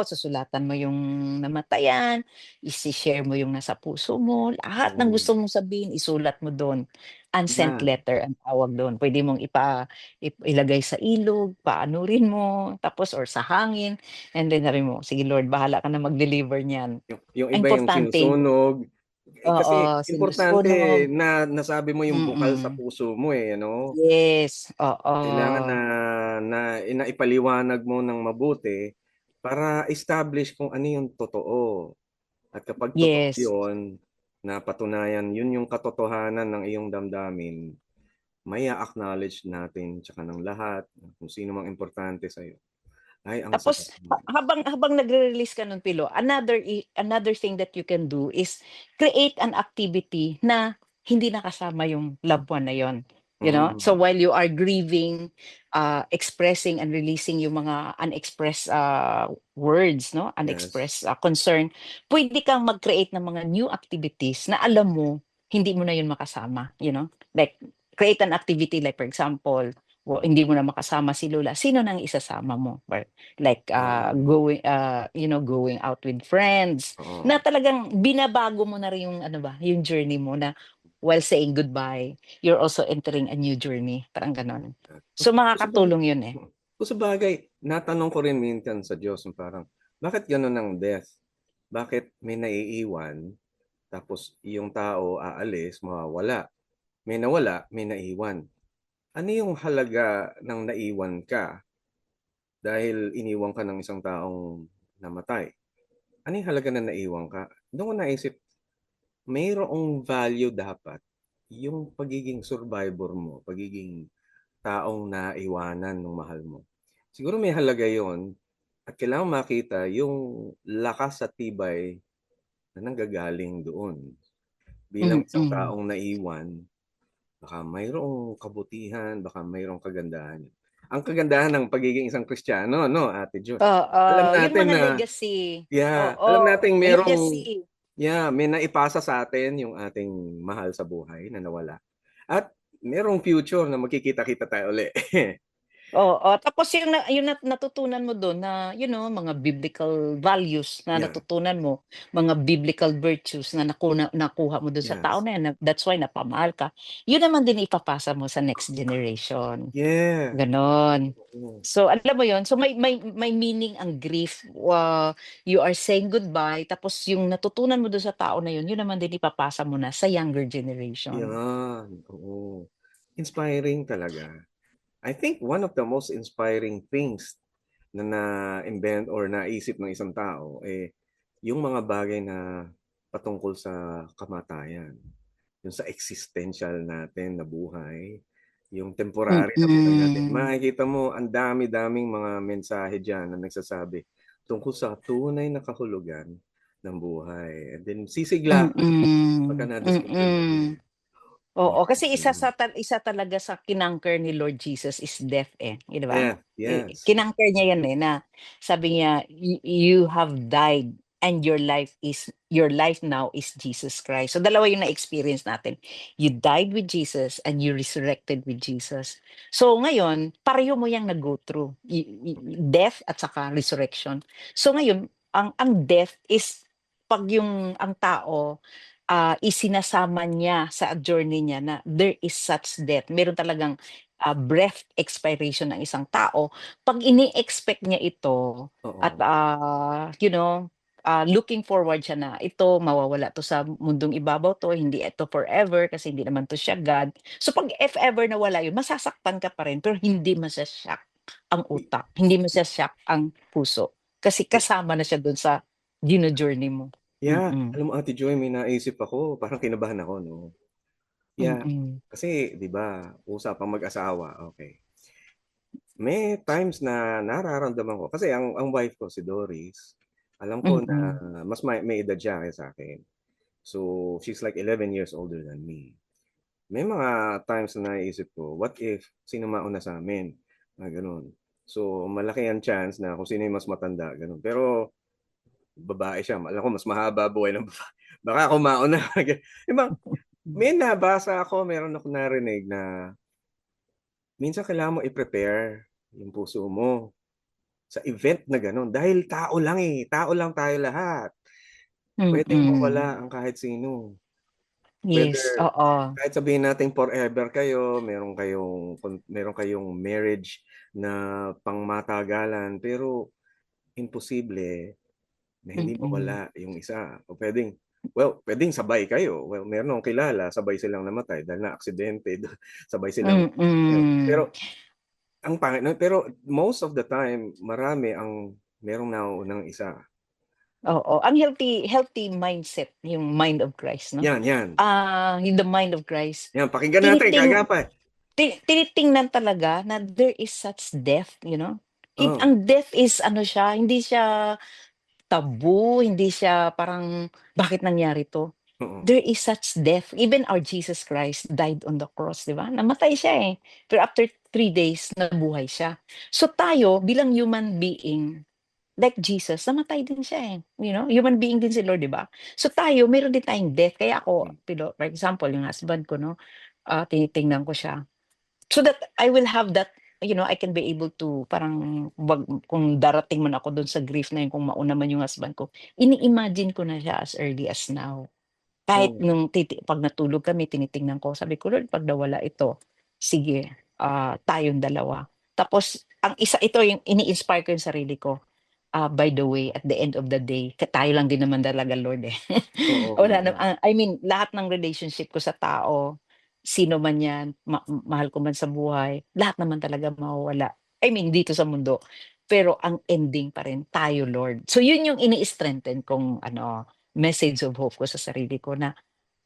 Susulatan mo yung namatayan, ise-share mo yung nasa puso mo, lahat ng Oo, gusto mong sabihin isulat mo dun. Unsent yan. letter ang tawag dun, puwede mong ilagay sa ilog, paanurin mo, tapos or sa hangin, and then sabihin mo, "Sige Lord bahala ka na mag-deliver niyan." Yung Ang iba yung importante sinusunog. Kasi oo, importante sinusunog, na nasabi mo yung bukal sa mm. puso mo, ano? Yes, Kailangan oo. na na naipaliwanag mo ng mabuti para establish kung ano yung totoo. At kapag totoo Yes. yun, napatunayan yun yung katotohanan ng iyong damdamin, mai-a-acknowledge natin tsaka ng lahat kung sino mang importante sa'yo. Ay, ang sarap Tapos nun. habang nagre-release ka nun Pilo, another thing that you can do is create an activity na hindi nakasama yung loved one na yon. So Mm, while you are grieving, expressing and releasing yung mga unexpressed, words 'no, yes. unexpressed, concern, puwede kang mag-create ng mga new activities na alam mo hindi mo na yun makasama, Like create an activity like for example, hindi mo na makasama si Lola, sino nang isasama mo? Like, Oo, going out with friends, na oo. talagang binabago mo na rin yung ano ba, yung journey mo na while saying goodbye, you're also entering a new journey, parang gano'n. So, Kung sabagay makakatulong yun, eh. kung sabagay, natanong ko rin minsan sa Diyos yung parang, bakit gano'n ang death? Bakit may naiiwan, tapos yung tao aalis, mawawala, may nawala, may naiwan. Ano yung halaga ng naiwan ka dahil iniwan ka ng isang taong namatay? Ano yung halaga na naiwan ka? Doon ko naisip, mayroong value dapat yung pagiging survivor mo, pagiging taong naiwanan ng mahal mo. Siguro may halaga yon at kailangan makita yung lakas at tibay na nanggagaling doon. Bilang isang Mm. taong naiwan, baka mayroong kabutihan, baka mayroong kagandahan. Ang kagandahan ng pagiging isang Kristiyano, no, Ate Joy? Oo, Alam yung natin mga na, legacy. yeah, Oo, alam nating merong, legacy. yeah, may naipasa sa atin yung ating mahal sa buhay na nawala. At merong future na magkikita-kita tayo uli. Oo, tapos yung natutunan mo dun na, mga biblical values na Yeah, natutunan mo, mga biblical virtues na nakuha mo dun sa tao yes. na yan, that's why napamahal ka. Yun naman din ipapasa mo sa next generation, Yeah. gano'n. Oo. So, alam mo yun, so may meaning ang grief, you are saying goodbye tapos yung natutunan mo dun sa tao na yun naman din ipapasa mo na sa younger generation. Yan, oo. Inspiring talaga. I think one of the most inspiring things na na-invent or naisip ng isang tao, yung mga bagay na patungkol sa kamatayan, yung sa existential natin na buhay, yung temporary na buhay natin. Mm. Makikita mo ang dami-daming mga mensahe diyan na nagsasabi tungkol sa tunay na kahulugan ng buhay. And then sisigla ka pagka Mm, na-discover mo mm. yun. Oo, Yan, kasi ganun. isa talaga sa kinangker ni Lord Jesus is death, eh, 'di ba? Yeah, yes. Kinangker niya 'yan, eh, na sabi niya, You have died and your life now is Jesus Christ." So, dalawa yung na-experience natin. You died with Jesus and you resurrected with Jesus. So, ngayon pareho mo yang nag-go through, death at saka resurrection. So, ngayon ang death is 'pag ang tao isinasama niya sa journey niya na there is such death. Meron talagang, breath expiration ng isang tao 'pag ini-expect niya ito at, Oo. looking forward siya na ito mawawala 'to sa mundong ibabaw 'to, hindi ito forever kasi hindi naman 'to siya God. So 'pag if ever nawala yun, masasaktan ka pa rin pero hindi masya-shock ang I utak, hindi masya-shock ang puso. Kasi i kasama na siya dun sa journey mo. yeah, Mm, alam mo Ate Joy may naisip ako, parang kinabahan ako 'no. Yeah, mm. kasi 'di ba, usapang mag-asawa, okey. May times na nararamdaman ko kasi ang wife ko si Doris, alam ko na Mm, mas may edad siya kaysa sa'kin. So, she's like 11 years older than me. May mga times na naiisip ko, what if sino mauna sa'min, na gano'n. So, malaki ang chance na kung sino yung mas matanda, gano'n. Pero babae siya, alam ko mas mahaba buhay ng babae. Baka ako mauna. Yung bang may nabasa ako, meron akong narinig na minsan kailangan mo i-prepare yung puso mo sa event na gano'n. Dahil tao lang tao lang tayo lahat. Puwedeng mm. mawala ang kahit sino. Yes, Whether oo. kahit sabihin nating forever kayo, meron kayong marriage na pangmatagalan, pero imposible na hindi Mm, mawala yung isa o puwedeng sabay kayo. Well, meron akong kilala sabay silang namatay dahil naaksidente sabay silang mm. pero ang pangit nun pero most of the time marami ang merong nauunang isa. Oo, ang healthy healthy mindset yung mind of Christ 'no? Yan, Yung the mind of Christ, yan pakinggan natin tiniting kaagapay. tinitingnan talaga na there is such death, Oh, ang death is ano siya, hindi siya taboo, hindi siya parang, "Bakit nangyari 'to?" oo, There is such death. Even our Jesus Christ died on the cross, 'di ba? Namatay siya, eh, pero after 3 days nabuhay siya. So tayo bilang human being, like Jesus, namatay din siya, eh, human being din si Lord, 'di ba? So tayo meron din tayong death. Kaya ako, hmm, for example, yung husband ko 'no, tinitingnan ko siya. So that I will have that, I can be able to parang kung darating man ako dun sa grief na yun, kung mauna man yung husband ko, ini-imagine ko na siya as early as now. Kahit oh, nung 'pag natulog kami tinitingnan ko, sabi ko, "Lord 'pag nawala ito, sige, tayong dalawa." Tapos ito yung ini-inspire ko yung sarili ko, by the way, at the end of the day, tayo lang din naman talaga, Lord, eh. oo, Wala oo, I mean lahat ng relationship ko sa tao, sino man 'yan, mahal ko man sa buhay, lahat naman talaga mawawala. I mean dito sa mundo, pero ang ending pa rin tayo, Lord. So yun yung ini-strengthen kong message of hope ko sa sarili ko na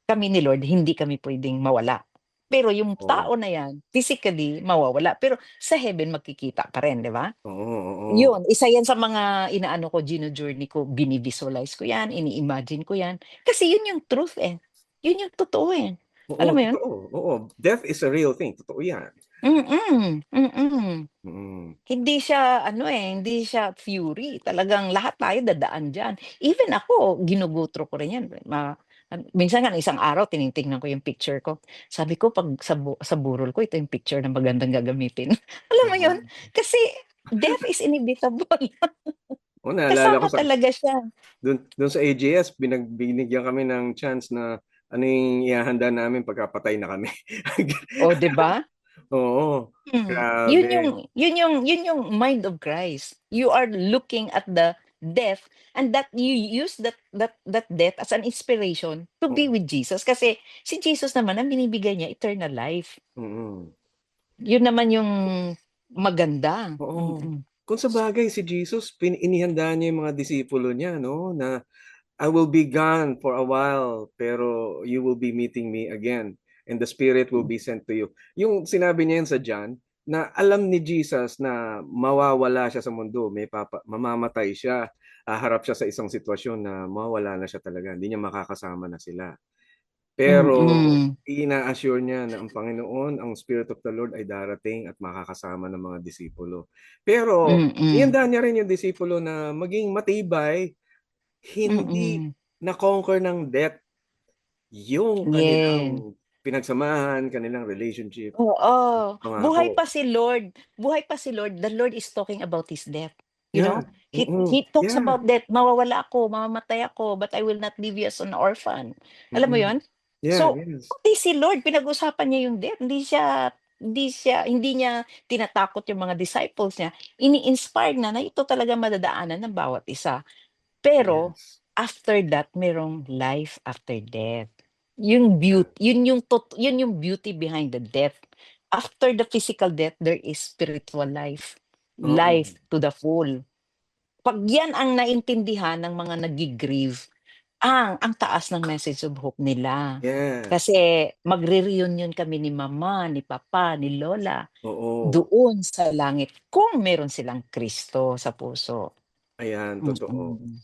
kami ni Lord hindi kami puwedeng mawala. Pero yung oo, tao na 'yan, physically mawawala, pero sa heaven magkikita pa rin, 'di ba? oo, oo, Yun, isa 'yan sa mga inaano ko, journey ko, bini-visualize ko 'yan, ini-imagine ko 'yan. Kasi yun yung truth, eh. Yun yung totoo, eh. oo, Alam mo yun? totoo, oo. Death is a real thing, totoo yan. Mm. Mm, Hindi siya ano, eh, hindi siya fury. Talagang lahat tayo dadaan diyan. Even ako, ko rin 'yan. Minsan nga isang araw tinitingnan ko yung picture ko. Sabi ko 'pag sa burol ko ito yung picture na magandang gagamitin. Alam mo yun? Oo. Kasi death is inevitable. Oo, naalala ko Kasama sa talaga siya. dun sa AGS binigyan kami ng chance na ano yung ihahanda namin pagka na kami. Oh, 'di ba? Oo, grabe. Yun yung mind of Christ. You are looking at the death and that you use that death as an inspiration to be Oo, with Jesus. Kasi si Jesus naman ang binibigay niya eternal life. mm. Yun naman yung maganda. Oo. Mm. Kung sabagay si Jesus inihanda niya yung mga disipulo niya 'no, na I will be gone for a while, pero you will be meeting me again, and the Spirit will be sent to you. Yung sinabi niya yun sa John, na alam ni Jesus na mawawala siya sa mundo, mamamatay siya, haharap siya sa isang sitwasyon na mawawala na siya talaga, hindi niya makakasama na sila. Pero Mm. ina-assure niya na ang Panginoon, ang Spirit of the Lord ay darating at makakasama ng mga disipulo. Pero Mm. inihanda niya rin yung disipulo na maging matibay, hindi Mm. na-conquer ng death yung Yes. kanilang pinagsamahan, kanilang relationship, Oo, buhay pangako. pa si Lord, buhay pa si Lord. The Lord is talking about his death, you Yeah, know? He talks yeah, about death, mawawala ako, mamamatay ako, but I will not leave you as an orphan. Alam mo mm. 'yun? Yeah, So, yes. pati si Lord pinag-usapan niya yung death, hindi niya tinatakot yung mga disciples niya, ini-inspired na ito talaga madadaanan ng bawat isa. Pero Yes. after that merong life after death. Yun yung beauty behind the death. After the physical death, there is spiritual life. Oo. Life to the full. 'Pag yan ang naintindihan ng mga naggi-grieve, ang taas ng message of hope nila. Yes. Kasi magre-reunion kami ni mama, ni papa, ni lola, Oo. doon sa langit kung meron silang Kristo sa puso. Ayan, totoo. Mm.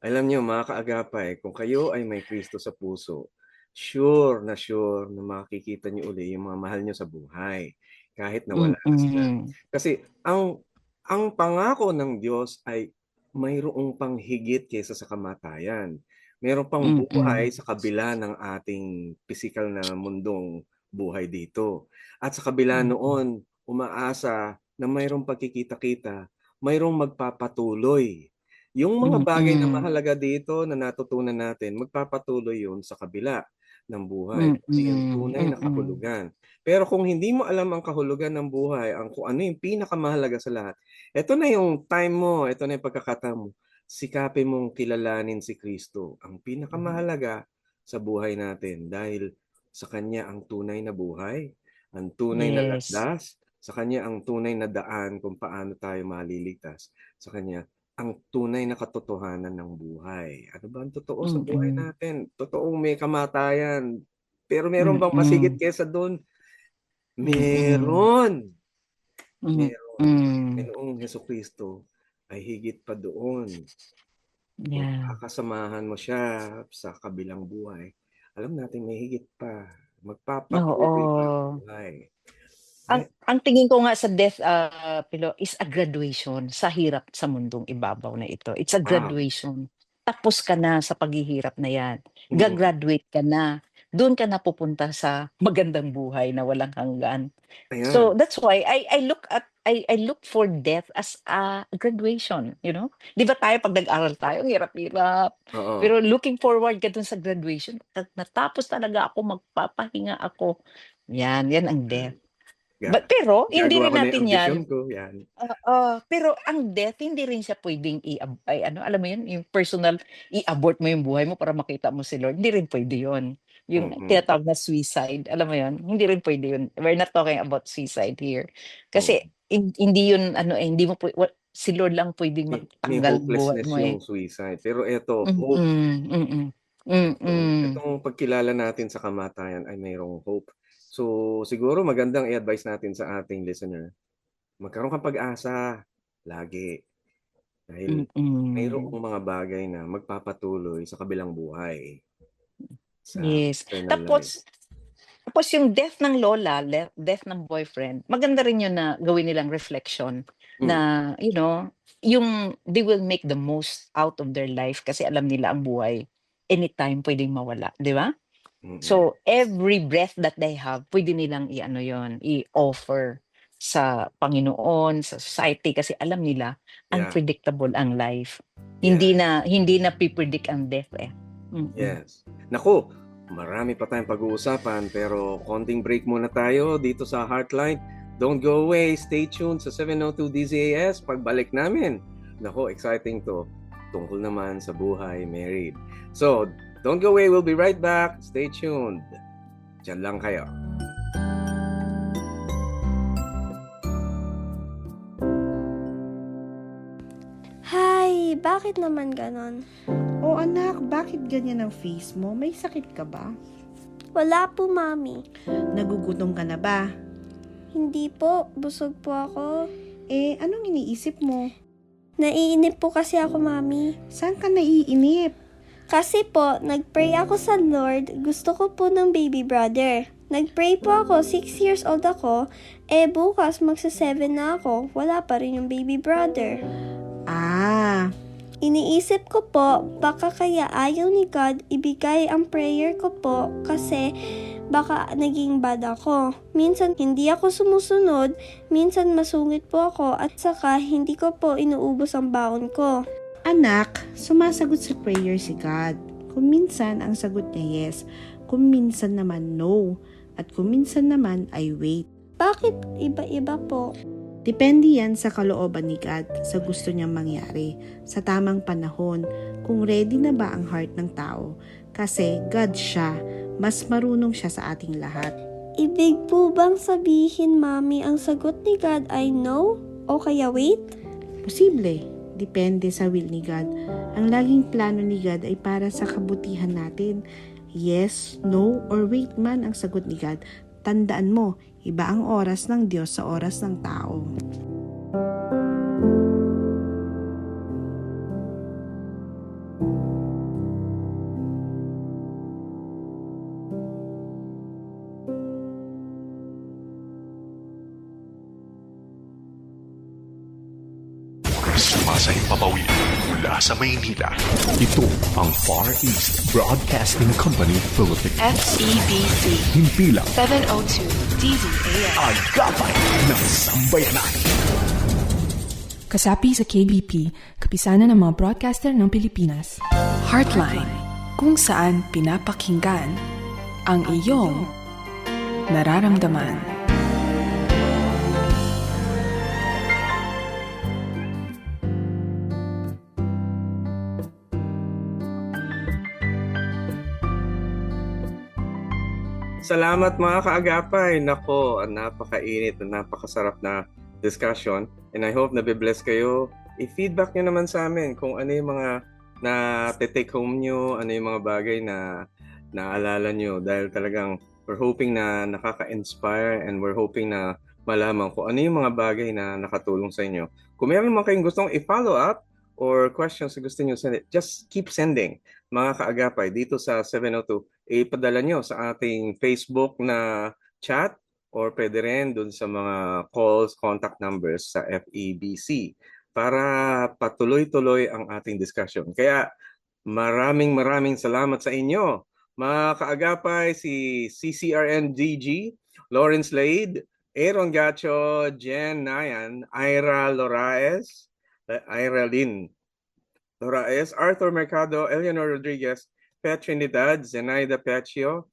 Alam niyo mga kaagapay, kung kayo ay may Kristo sa puso, sure na makikita niyo uli yung mga mahal niyo sa buhay, kahit na wala na sila. Mm. Kasi ang pangako ng Diyos ay mayroong pang higit kaysa sa kamatayan. Meron pang buhay Mm. sa kabila ng ating pisikal na mundong buhay dito. At sa kabila Mm. noon, umaasa na mayroong pagkikita-kita, mayroong magpapatuloy. Yung mga bagay na Mm. mahalaga dito na natutunan natin, magpapatuloy yun sa kabila ng buhay. Mm. Ito yung tunay na Mm. kahulugan. Pero kung hindi mo alam ang kahulugan ng buhay, kung ano yung pinakamahalaga sa lahat, ito na yung time mo, ito na yung pagkakataon mo. Sikapin mong kilalanin si Kristo, ang pinakamahalaga sa buhay natin dahil sa Kanya ang tunay na buhay, ang tunay na Yes. landas, sa Kanya ang tunay na daan kung paano tayo maliligtas, sa Kanya ang tunay na katotohanan ng buhay. Ano ba ang totoo sa buhay Mm. natin? Totoong may kamatayan, pero meron bang mas higit Mm. kaysa dun? Mm. Meron, meron. Ang Mm. Panginoong Hesukristo ay higit pa doon. Kung Yeah. kakasamahan mo siya sa kabilang buhay, alam natin may higit pa. Magpapatuloy pa ang Oo. buhay. Ang tingin ko nga sa death, Pilo, is a graduation sa hirap sa mundong ibabaw na ito. It's a Wow, graduation. Tapos ka na sa paghihirap na 'yan. mm, Ga-graduate ka na. Do'n ka na pupunta sa magandang buhay na walang hanggan. So, ayan, that's why I look for death as a graduation, you know? 'Di ba tayo 'pag nag-aral tayo ang hirap-hirap, oo. pero looking forward ka do'n sa graduation, 'pag natapos talaga ako, magpapahinga ako. 'Yan ang Yan. death. Ga Pero hindi Gagawa rin ko na yung natin 'yan ambisyon ko, yan. pero ang death hindi rin siya puwedeng ay ano, alam mo 'yun, yung personal i-abort mo yung buhay mo para makita mo si Lord, hindi rin puwede 'yun. Yung Mm, tinatawag na suicide, alam mo 'yun, hindi rin puwede 'yun. We're not talking about suicide here. oo. Kasi hindi 'yun ano, hindi mo si Lord lang puwedeng May magtanggal buhay hopelessness mo, yung eh. suicide, pero eto hope. Mm. Mm. Mm. Itong pagkilala natin sa kamatayan ay mayroong hope. So, siguro magandang i-advice natin sa ating listener, magkaroon kang pag-asa lagi dahil mayroong Mm. mga bagay na magpapatuloy sa kabilang buhay, sa Yes. eternal life. Tapos yung death ng lola, death ng boyfriend, maganda rin yun na gawin nilang reflection Hmm, na, yung they will make the most out of their life kasi alam nila ang buhay. anytime pwedeng mawala, di ba? Mm-mm. So, every breath that they have, pwede nilang i-ano yon, i-offer sa Panginoon, sa society, kasi alam nila, Yeah. unpredictable ang life. Yeah. Hindi na pipredict ang death eh. Yes. Naku, marami pa tayong pag-uusapan pero konting break muna tayo dito sa Heartline. Don't go away. Stay tuned sa 702 DZAS. Pagbalik namin, naku, exciting to. Tungkol naman sa buhay married. So, don't go away. We'll be right back. Stay tuned. Diyan lang kayo. Hi, bakit naman ganon? O anak, bakit ganyan ang face mo? May sakit ka ba? Wala po, Mami. Nagugutom ka na ba? Hindi po, busog po ako. Eh, anong iniisip mo? Naiinip po kasi ako, Mami. Saan ka naiinip? Kasi po, nagpray ako sa Lord, gusto ko po ng baby brother. Nagpray po ako, 6 years old ako, bukas magsa 7 na ako, wala pa rin yung baby brother. Ah, Iniisip ko po, baka kaya ayaw ni God ibigay ang prayer ko po kasi baka naging bad ako. Minsan hindi ako sumusunod, minsan masungit po ako at saka hindi ko po inuubos ang baon ko. anak, sumasagot sa prayer si God. Kung minsan ang sagot niya yes, kung minsan naman no, at kung minsan naman ay wait. Bakit iba-iba po? Depende yan sa kalooban ni God, sa gusto niyang mangyari, sa tamang panahon, kung ready na ba ang heart ng tao. Kasi God siya, mas marunong siya sa ating lahat. Ibig po bang sabihin, Mami, ang sagot ni God ay no? O kaya wait? Posible, depende sa will ni God. Ang laging plano ni God ay para sa kabutihan natin. Yes, no, or wait man ang sagot ni God. Tandaan mo, iba ang oras ng Diyos sa oras ng tao. Sumasayang papawid mula sa Maynila. Ito ang Far East Broadcasting Company Philippines. FEBC Himpilang 702 DZAS. agapay ng sambayanan. Kasapi sa KBP, kapisanan ng mga broadcaster ng Pilipinas. Heartline, kung saan pinapakinggan ang iyong nararamdaman. Salamat mga kaagapay. Nako, napakainit at napakasarap na discussion. And I hope nabibless kayo. I-feedback nyo naman sa amin kung ano yung mga na-take home nyo, ano yung mga bagay na naalala nyo. Dahil talagang we're hoping na nakaka-inspire and we're hoping na malaman kung ano yung mga bagay na nakatulong sa inyo. Kung meron naman kayong gustong i-follow up or questions na gusto nyo send it, just keep sending mga kaagapay dito sa 702. Ipadala nyo sa ating Facebook na chat or pwede rin dun sa mga calls, contact numbers sa FEBC para patuloy-tuloy ang ating discussion. Kaya maraming salamat sa inyo. Mga kaagapay, si CCRNDG, Lawrence Laid, Aaron Gacho, Jen Nayan, Ira Loraes, Ira Lynn Loraes, Arthur Mercado, Eleanor Rodriguez, Pet Trinidad, Zenaida Peccio,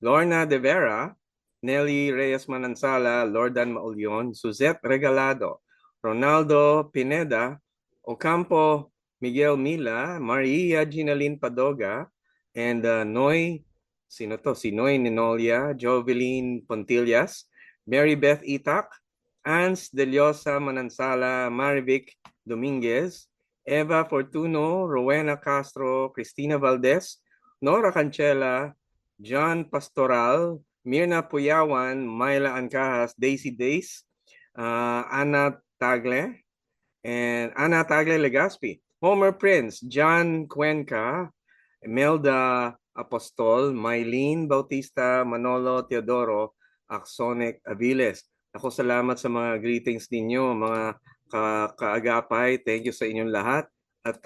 Lorna De Vera, Nelly Reyes Manansala, Lordan Maulion, Suzette Regalado, Ronaldo Pineda, Ocampo Miguel Mila, Maria Ginalyn Padoga, and Noy, sino to? Si Noy Ninolia, Joveline Pontillas, Mary Beth Itak, Ans Deliosa Manansala, Marivic Dominguez, Eva Fortuno, Rowena Castro, Cristina Valdez, Nora Cancela, John Pastoral, Mirna Puyawan, Myla Ancahas, Daisy Days, Ana Tagle, and Ana Tagle Legaspi, Homer Prince, John Cuenca, Melda Apostol, Mylene Bautista, Manolo Teodoro, Axonic Aviles. Ako salamat sa mga greetings ninyo, mga kaagapay. Thank you sa inyong lahat. At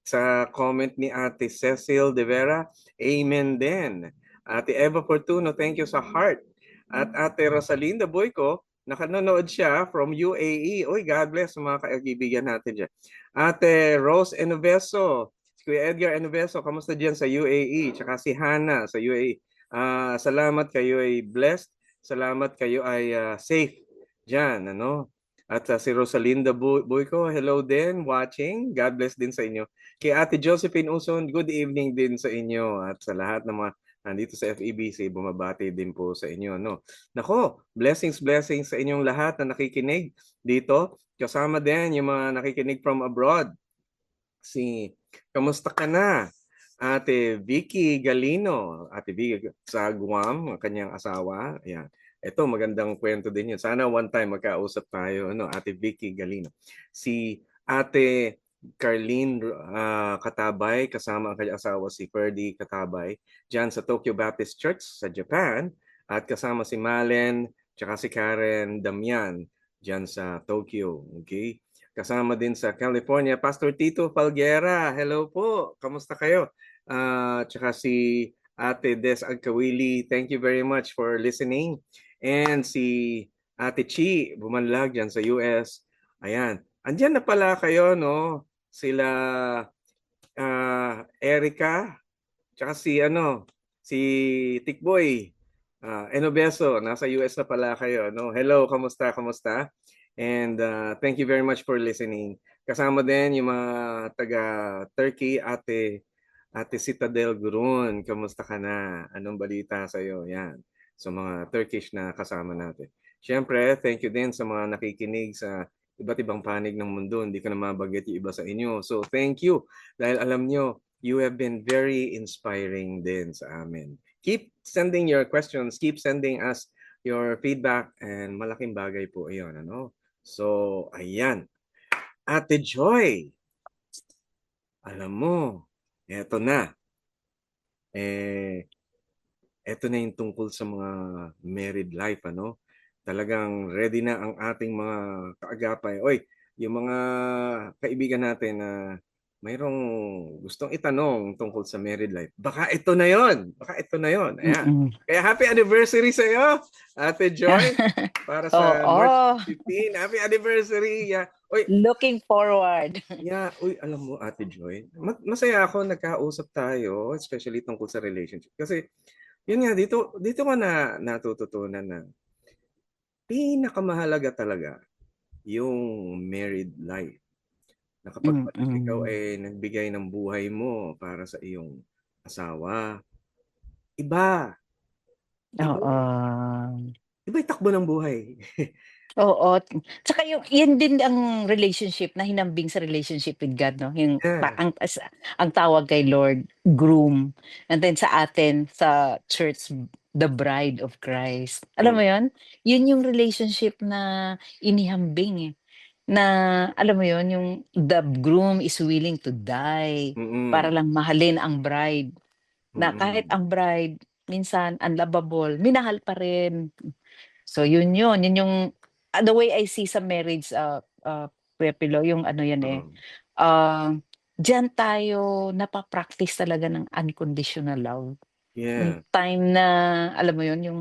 Sa comment ni Ate Cecil De Vera, amen din. Ate Eva Fortuno, thank you sa heart. At Ate Rosalinda Boyko, nakanonood siya from UAE. Uy, God bless mga kaibigan natin dyan. Ate Rose Enoveso, si Kuya Edgar Enoveso, kamusta dyan sa UAE? Tsaka si Hannah sa UAE. Salamat kayo ay blessed. Salamat kayo ay safe dyan. Ano? At si Rosalinda Boyko, hello din, watching. God bless din sa inyo. Kay Ate Josephine Uson, good evening din sa inyo at sa lahat ng mga nandito sa FEBC, bumabati din po sa inyo. No? Nako, blessings sa inyong lahat na nakikinig dito. Kasama din yung mga nakikinig from abroad. Kamusta ka na? Ate Vicky Galino, Ate Vicky sa Guam, ang kanyang asawa. Ayan. Ito, magandang kwento din yun. Sana one time magkausap tayo. Ano, Ate Vicky Galino. Si Ate Carlene Katabay, kasama ang kanyang asawa si Ferdy Katabay, dyan sa Tokyo Baptist Church sa Japan. At kasama si Malen, tsaka si Karen Damian, dyan sa Tokyo. Okay? Kasama din sa California, Pastor Tito Falguera. Hello po, kamusta kayo? Tsaka si Ate Des Agkawili, thank you very much for listening. And si Ate Chi, bumanlag dyan sa US. Ayan, andyan na pala kayo, no? Sila Erica, tsaka si Tikboy Enobeso, nasa US na pala kayo, no? Hello, kamusta? And thank you very much for listening. Kasama din yung mga taga Turkey, Ate Citadel Gurun, kamusta ka na? Anong balita sa iyo? Yan. So mga Turkish na kasama natin. Siyempre, thank you din sa mga nakikinig sa iba't ibang panig ng mundo. Hindi ko na mabanggit yung iba sa inyo. So thank you. Dahil alam nyo, you have been very inspiring din sa amin. Keep sending your questions. Keep sending us your feedback. And malaking bagay po iyon. Ano? So, ayan. Ate Joy, alam mo, eto na. Eto na yung tungkol sa mga married life, ano? Talagang ready na ang ating mga kaagapay. Oy, yung mga kaibigan natin na mayroong gustong itanong tungkol sa married life. Baka ito na yon. Ayan. Kaya happy anniversary sa iyo, Ate Joy. Para sa March 15. Happy anniversary. Yeah. Oy, Looking forward. Yeah, alam mo Ate Joy, masaya ako nagkausap tayo, especially tungkol sa relationship. Kasi yun nga dito ko na natututunan na pinakamahalaga talaga yung married life. Na kapag ikaw ay nagbigay ng buhay mo para sa iyong asawa, iba. Oo. Iba yung takbo ng buhay. Oo. Tsaka yan din ang relationship na hinambing sa relationship with God, no? Yung Yeah. ang tawag kay Lord, groom. And then sa atin, sa church, the bride of Christ. Alam mo yon? Yun yung relationship na inihambing eh. Na alam mo yon, yung the groom is willing to die para lang mahalin ang bride. Na kahit ang bride, minsan unlovable, minahal pa rin. So yun yung the way I see sa marriage, Kuya Pilo, yung ano yan eh, diyan tayo napapractice talaga ng unconditional love. Yung Yeah. time na, alam mo yun, yung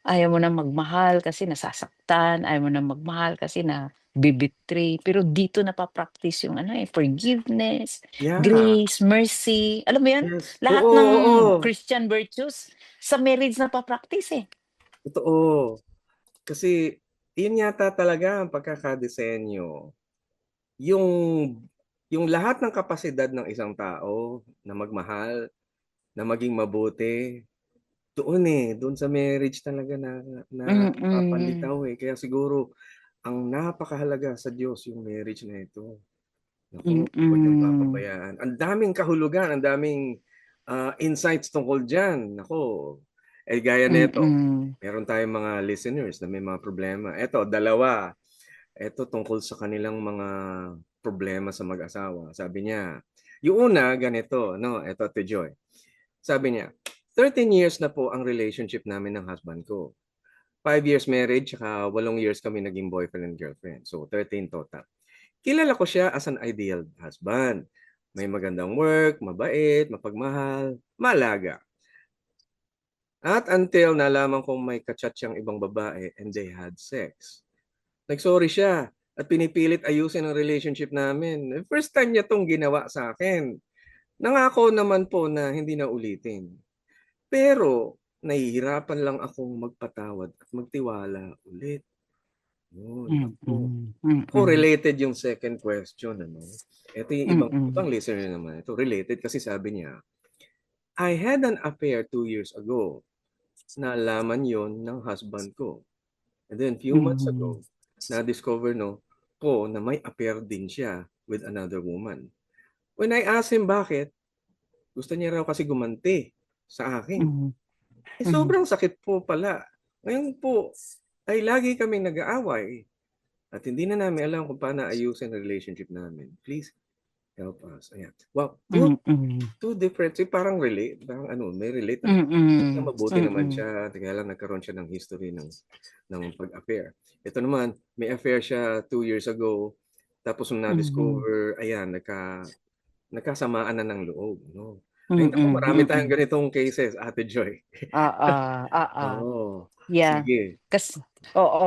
ayaw mo na magmahal kasi nasasaktan, ayaw mo na magmahal kasi na bibitray. Pero dito napapractice yung forgiveness, Yeah. grace, mercy. Alam mo yan? Yes. Lahat Oo, ng oo. Christian virtues sa marriage napapractice eh. Totoo. Kasi yun yata talaga ang pagkakadesenyo. Yung lahat ng kapasidad ng isang tao na magmahal, na maging mabuti, doon sa marriage talaga na papalitaw eh. Kaya siguro ang napakahalaga sa Diyos yung marriage na ito. Naku, huwag niyong papabayaan. Ang daming kahulugan, ang daming insights tungkol dyan. Naku, gaya nito. Meron tayong mga listeners na may mga problema. Ito, dalawa. Ito tungkol sa kanilang mga problema sa mag-asawa. Sabi niya, yung una, ganito. No? Ito, Ate Joy. Sabi niya, 13 years na po ang relationship namin ng husband ko. 5 years marriage, saka 8 years kami naging boyfriend and girlfriend. So, 13 total. Kilala ko siya as an ideal husband. May magandang work, mabait, mapagmahal, malaga. At until nalaman kong may kachat siyang ibang babae and they had sex. Nagsorry siya at pinipilit ayusin ang relationship namin. First time niya tong ginawa sa akin. Nangako naman po na hindi na ulitin. Pero nahihirapan lang akong magpatawad at magtiwala ulit. Yun, ako. Ako related yung second question. Ano? Ito yung ibang listener naman. Ito related kasi sabi niya, I had an affair 2 years ago. Nalaman yon ng husband ko. And then few months ago, na-discover ko na may affair din siya with another woman. When I asked him bakit, gusto niya raw kasi gumanti sa akin. Sobrang sakit po pala. Ngayon po, ay lagi kaming nag-aaway at hindi na namin alam kung paano ayusin ang relationship namin. Please help us. Ayan. Wow, two different, parang relate, parang may relate na mabuti naman siya, kaya lang nagkaroon siya ng history ng pag-affair. Ito naman, may affair siya 2 years ago, tapos nung na-discover, ayan, nagkasamaan na ng loob, no? Ay, naku, marami tayong ganitong cases, Ate Joy. Oo. Yeah. Sige.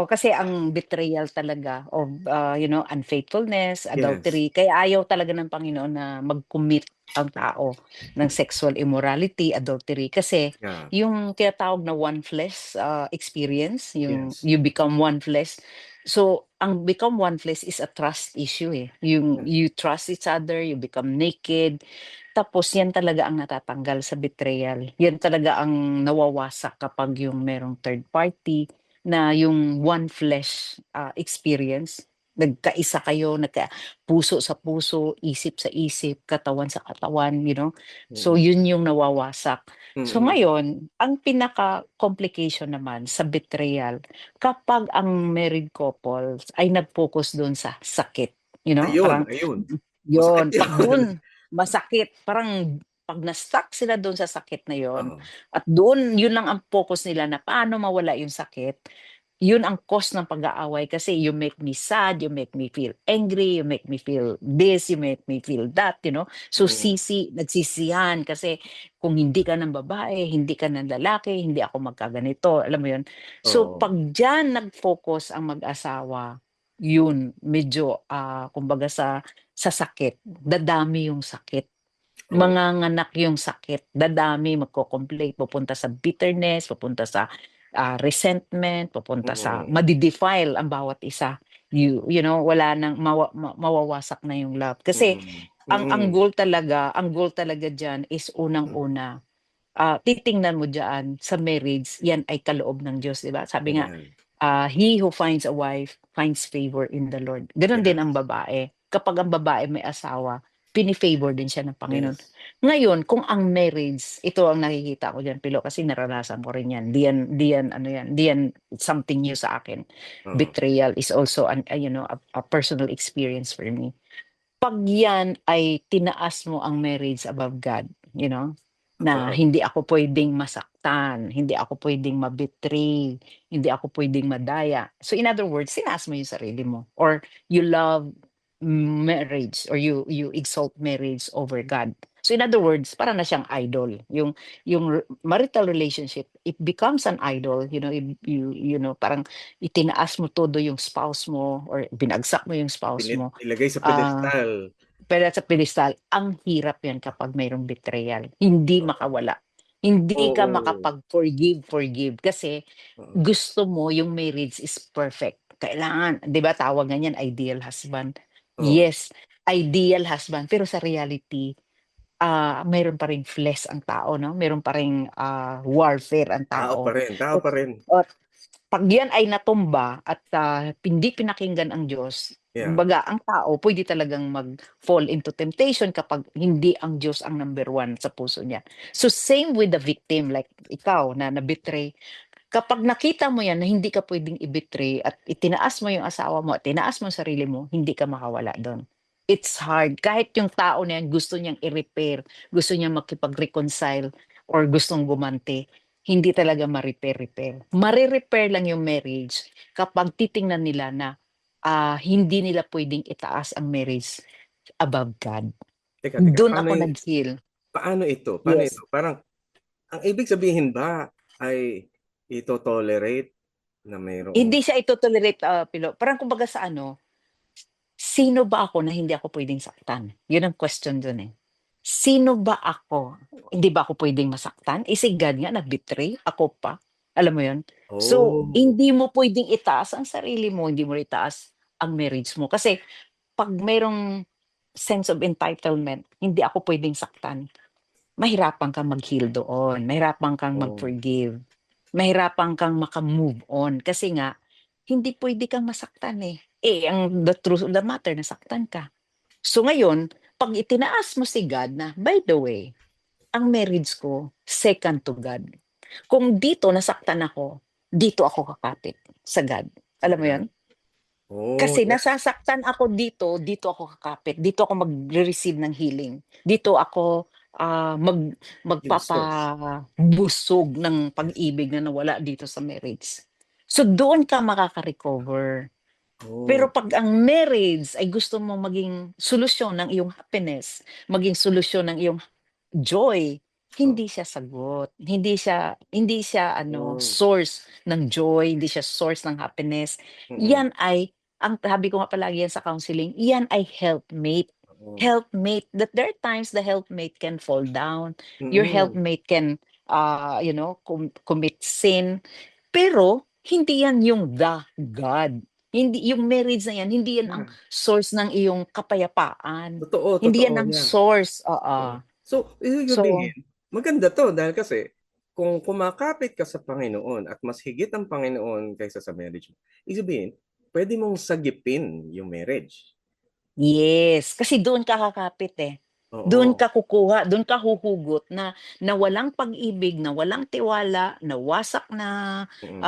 Kasi ang betrayal talaga of unfaithfulness, adultery, kaya ayaw talaga ng Panginoon na mag-commit ang tao ng sexual immorality, adultery kasi Yeah. yung tinatawag na one flesh experience, yung Yes. you become one flesh. So, ang become one flesh is a trust issue eh. You trust each other, you become naked. Tapos yan talaga ang natatanggal sa betrayal. Yan talaga ang nawawasak kapag yung merong third party na yung one flesh experience. Nagkaisa kayo, puso sa puso, isip sa isip, katawan sa katawan, So yun yung nawawasak. So ngayon, ang pinaka-complication naman sa betrayal, kapag ang married couples ay nag-focus doon sa sakit, parang Ayun. yun, Masakit pag yun. doon masakit, parang pag na-stuck sila doon sa sakit na yon Oo. at doon yun lang ang focus nila na paano mawala yung sakit, yun ang cause ng pag-aaway kasi you make me sad, you make me feel angry, you make me feel this, you make me feel that, So nagsisihan kasi kung hindi ka ng babae, hindi ka ng lalaki, hindi ako magkaganito, alam mo yun. So Oo. pag diyan nag-focus ang mag-asawa, yun medyo kumbaga sa sakit, dadami yung sakit. Oo. Manganganak yung sakit, dadami, magko-complain, pupunta sa bitterness, pupunta sa resentment, pupunta sa madi-defile ang bawat isa. You know, wala nang mawawasak na yung love. Kasi ang goal talaga diyan is unang-una, titingnan mo diyan sa marriage, yan ay kaloob ng Diyos, 'di ba? Sabi nga, Ayan. he who finds a wife finds favor in the Lord. Gano'n din Yes. ang babae. Kapag ang babae may asawa, pini-favor din siya ng Panginoon. Yes. Ngayon, kung ang marriage, ito ang nakikita ko diyan, Pilo, kasi naranasan ko rin 'yan. Di yan something new sa akin. Oo. Betrayal is also a personal experience for me. Pag 'yan ay tinaas mo ang marriage above God, na Oo. hindi ako puwedeng masaktan, hindi ako puwedeng ma-betray, hindi ako puwedeng madaya. So in other words, tinaas mo yung sarili mo or you love marriage or you exalt marriage over God. So in other words, para na siyang idol. Yung marital relationship, it becomes an idol, parang itinaas mo todo yung spouse mo or binagsak mo yung spouse mo. Ilagay sa Ah, pedestal. pero sa pedestal, ang hirap yan kapag mayroong betrayal. Hindi makawala. Hindi ka Oo. makapag-forgive kasi Oo. gusto mo yung marriage is perfect. Kailangan, 'di ba tawag nga niyan ideal husband. Oo. Yes, ideal husband. Pero sa reality, mayroon pa ring flesh ang tao, no? Mayroon pa ring warfare ang Tao pa tao. rin, tao pa rin. At pag yan ay natumba at hindi pinakinggan ang Diyos, Yeah. kumbaga ang tao pwede talagang mag-fall into temptation kapag hindi ang Diyos ang number one sa puso niya. So same with the victim, like ikaw na na-betray. Kapag nakita mo yan na hindi ka pwedeng i-betray at itinaas mo yung asawa mo at tinaas mo ang sarili mo, hindi ka makawala doon. It's hard. Kahit yung tao na yan gusto niyang i-repair, gusto niyang makipag-reconcile or gustong gumanti, hindi talaga ma-repair. Mare-repair lang yung marriage kapag titingnan nila na hindi nila pwedeng itaas ang marriage above God. Teka, Doon paano, ako nag-heal. paano ito? Paano Yes. ito? Parang, ang ibig sabihin ba ay ito-tolerate na mayroong... Hindi siya ito-tolerate, Pilo. Parang kumbaga sa ano, sino ba ako na hindi ako pwedeng saktan? Yun ang question dun eh. Sino ba ako? Hindi ba ako pwedeng masaktan? Eh si God nga nag-betray, ako pa. Alam mo yun? So, Oh, hindi mo pwedeng itaas ang sarili mo, hindi mo itaas ang marriage mo. Kasi pag mayroong sense of entitlement, hindi ako pwedeng saktan. Mahirapan kang mag-heal doon, mahirapan kang oh, mag-forgive, mahirapan kang maka-move on kasi nga hindi puwede kang masaktan, eh. Eh, ang the truth of the matter nasaktan ka. So ngayon, 'pag itinaas mo si God na, by the way, ang marriage ko second to God. Kung dito nasaktan ako, dito ako kakapit sa God. Alam mo 'yun? ayan. Oh, Kasi yeah. nasasaktan ako dito, dito ako kakapit, dito ako magre-receive ng healing. Dito ako, Yung source. magpapabusog ng pag-ibig na nawala dito sa marriage. So doon ka makaka-recover. Pero Oh, 'pag ang marriage ay gusto mo maging solusyon ng iyong happiness, maging solusyon ng iyong joy, oh, hindi siya sagot, hindi siya ano, oh, source ng joy, hindi siya source ng happiness. mm, Yan ay ang sabi ko nga palagi yan sa counseling, yan ay helpmate. oh, Helpmate, that there are times the helpmate can fall down, your mm, helpmate can, commit sin, pero hindi yan yung the God. Hindi yung marriage na yan, hindi yan ang yeah. source ng iyong kapayapaan. Totoo, Hindi totoo, yan ang yeah. source, Oo. oo. So, ibig So, sabihin, maganda 'to dahil kasi kung kumakapit ka sa Panginoon at mas higit ang Panginoon kaysa sa marriage mo, ibig sabihin, puwede mong sagipin yung marriage. yes, kasi doon ka kakapit, eh. Doon Oo, ka kukuha, doon ka huhugot na walang pag-ibig, na walang tiwala, na wasak na, mm,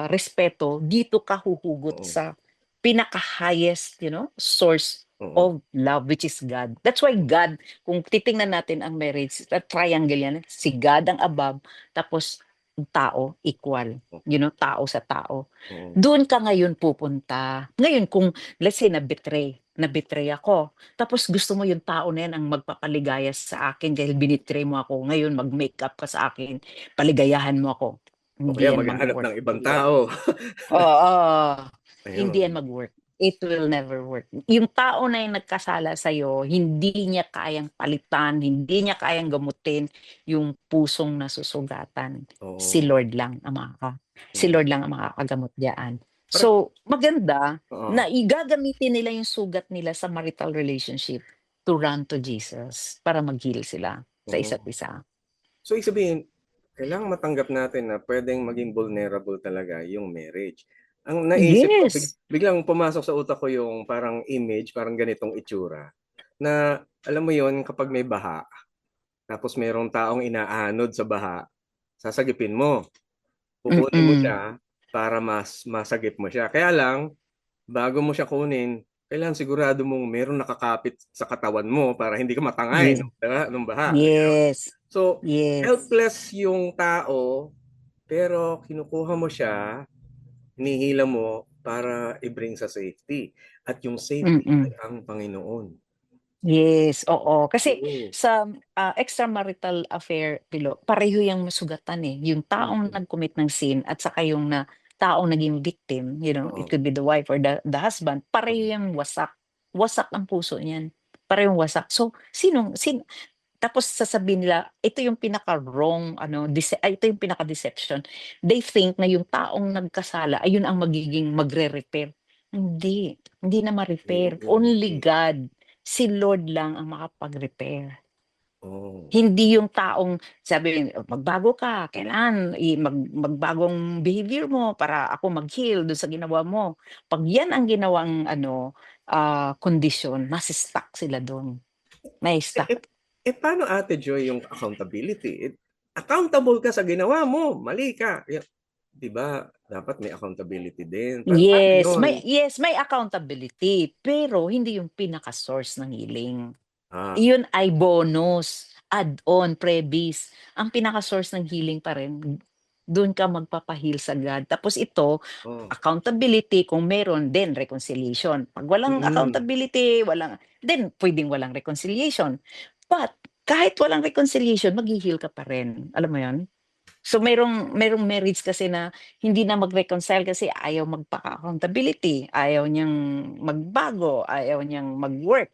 respeto, dito ka huhugot oo, sa pinaka-highest, source oo, of love, which is God. That's why God, kung titingnan natin ang marriage, triangle yan, si God ang above, tapos ang tao equal, tao sa tao. oo, Doon ka ngayon pupunta. Ngayon kung let's say na-betray ako, tapos gusto mo yung tao na yan ang magpapaligaya sa akin dahil binitray mo ako, ngayon mag-makeup ka sa akin, paligayahan mo ako. o Hindi kaya yan maghahanap mag-work. ng ibang tao. Oo, hindi yan Ayun, mag-work. It will never work. Yung tao na yung nagkasala sa'yo, hindi niya kayang palitan, hindi niya kayang gamutin yung pusong nasusugatan. Si oo, Lord lang ang si mm. Lord lang ang makakagamot diyaan. Parang So, maganda oo, na gagamitin nila yung sugat nila sa marital relationship to run to Jesus para mag-heal sila sa isa't oo. isa. So, ibig sabihin, kailangang matanggap natin na puwedeng maging vulnerable talaga yung marriage. Ang naisip ko, Yes. biglang pumasok sa utak ko yung parang image, parang ganitong itsura, na alam mo yon kapag may baha, tapos merong taong inaanod sa baha, sasagipin mo, kukunin mo Mm. siya para mas masagip mo siya. Kaya lang, bago mo siya kunin, kailangan sigurado mong merong nakakapit sa katawan mo para hindi ka matangay Yes. nung baha. Yes. So, Yes. helpless yung tao, pero kinukuha mo siya, hinihila mo para i-bring sa safety. At yung safety ay Mm. ang Panginoon. Yes, oo. Kasi Oo. sa, extramarital affair, Pilo, pareho yang masugatan, eh. Yung taong Mm. nag-commit ng sin at saka yung taong naging victim, it Oo. could be the wife or the husband, pareho yang wasak. Wasak ang puso niyan, parehong wasak. So, tapos sasabihin nila, ito yung pinaka-wrong ito yung pinaka-deception. They think na yung taong nagkasala ayun ang magiging magre-repair. Hindi na ma-repair. Only Hindi. God, si Lord lang ang makapag-repair. Oo. Hindi yung taong sabi, "Magbago ka, kailangan magbagong behavior mo para ako mag-heal dun sa ginawa mo." 'Pag yan ang ginawang kondisyon, masi-stuck sila dun, Eh, mai-stuck. eh, paano Ate Joy yung accountability? Accountable ka sa ginawa mo, mali ka. 'Di ba? Dapat may accountability din. Paano Yes, yun? may accountability, pero hindi yung pinaka-source ng healing. Ah, Iyon ay bonus, add-on, freebies. Ang pinaka-source ng healing pa rin, doon ka magpapahil sa God. Tapos ito, Oh. accountability kung meron, then reconciliation. Pag walang Mm. accountability, then pwedeng walang reconciliation. But kahit walang reconciliation, maghi-heal ka pa rin. Alam mo 'yun? So merong marriage kasi na hindi na mag-reconcile kasi ayaw magpaka-accountability, ayaw niyang magbago, ayaw niyang mag-work,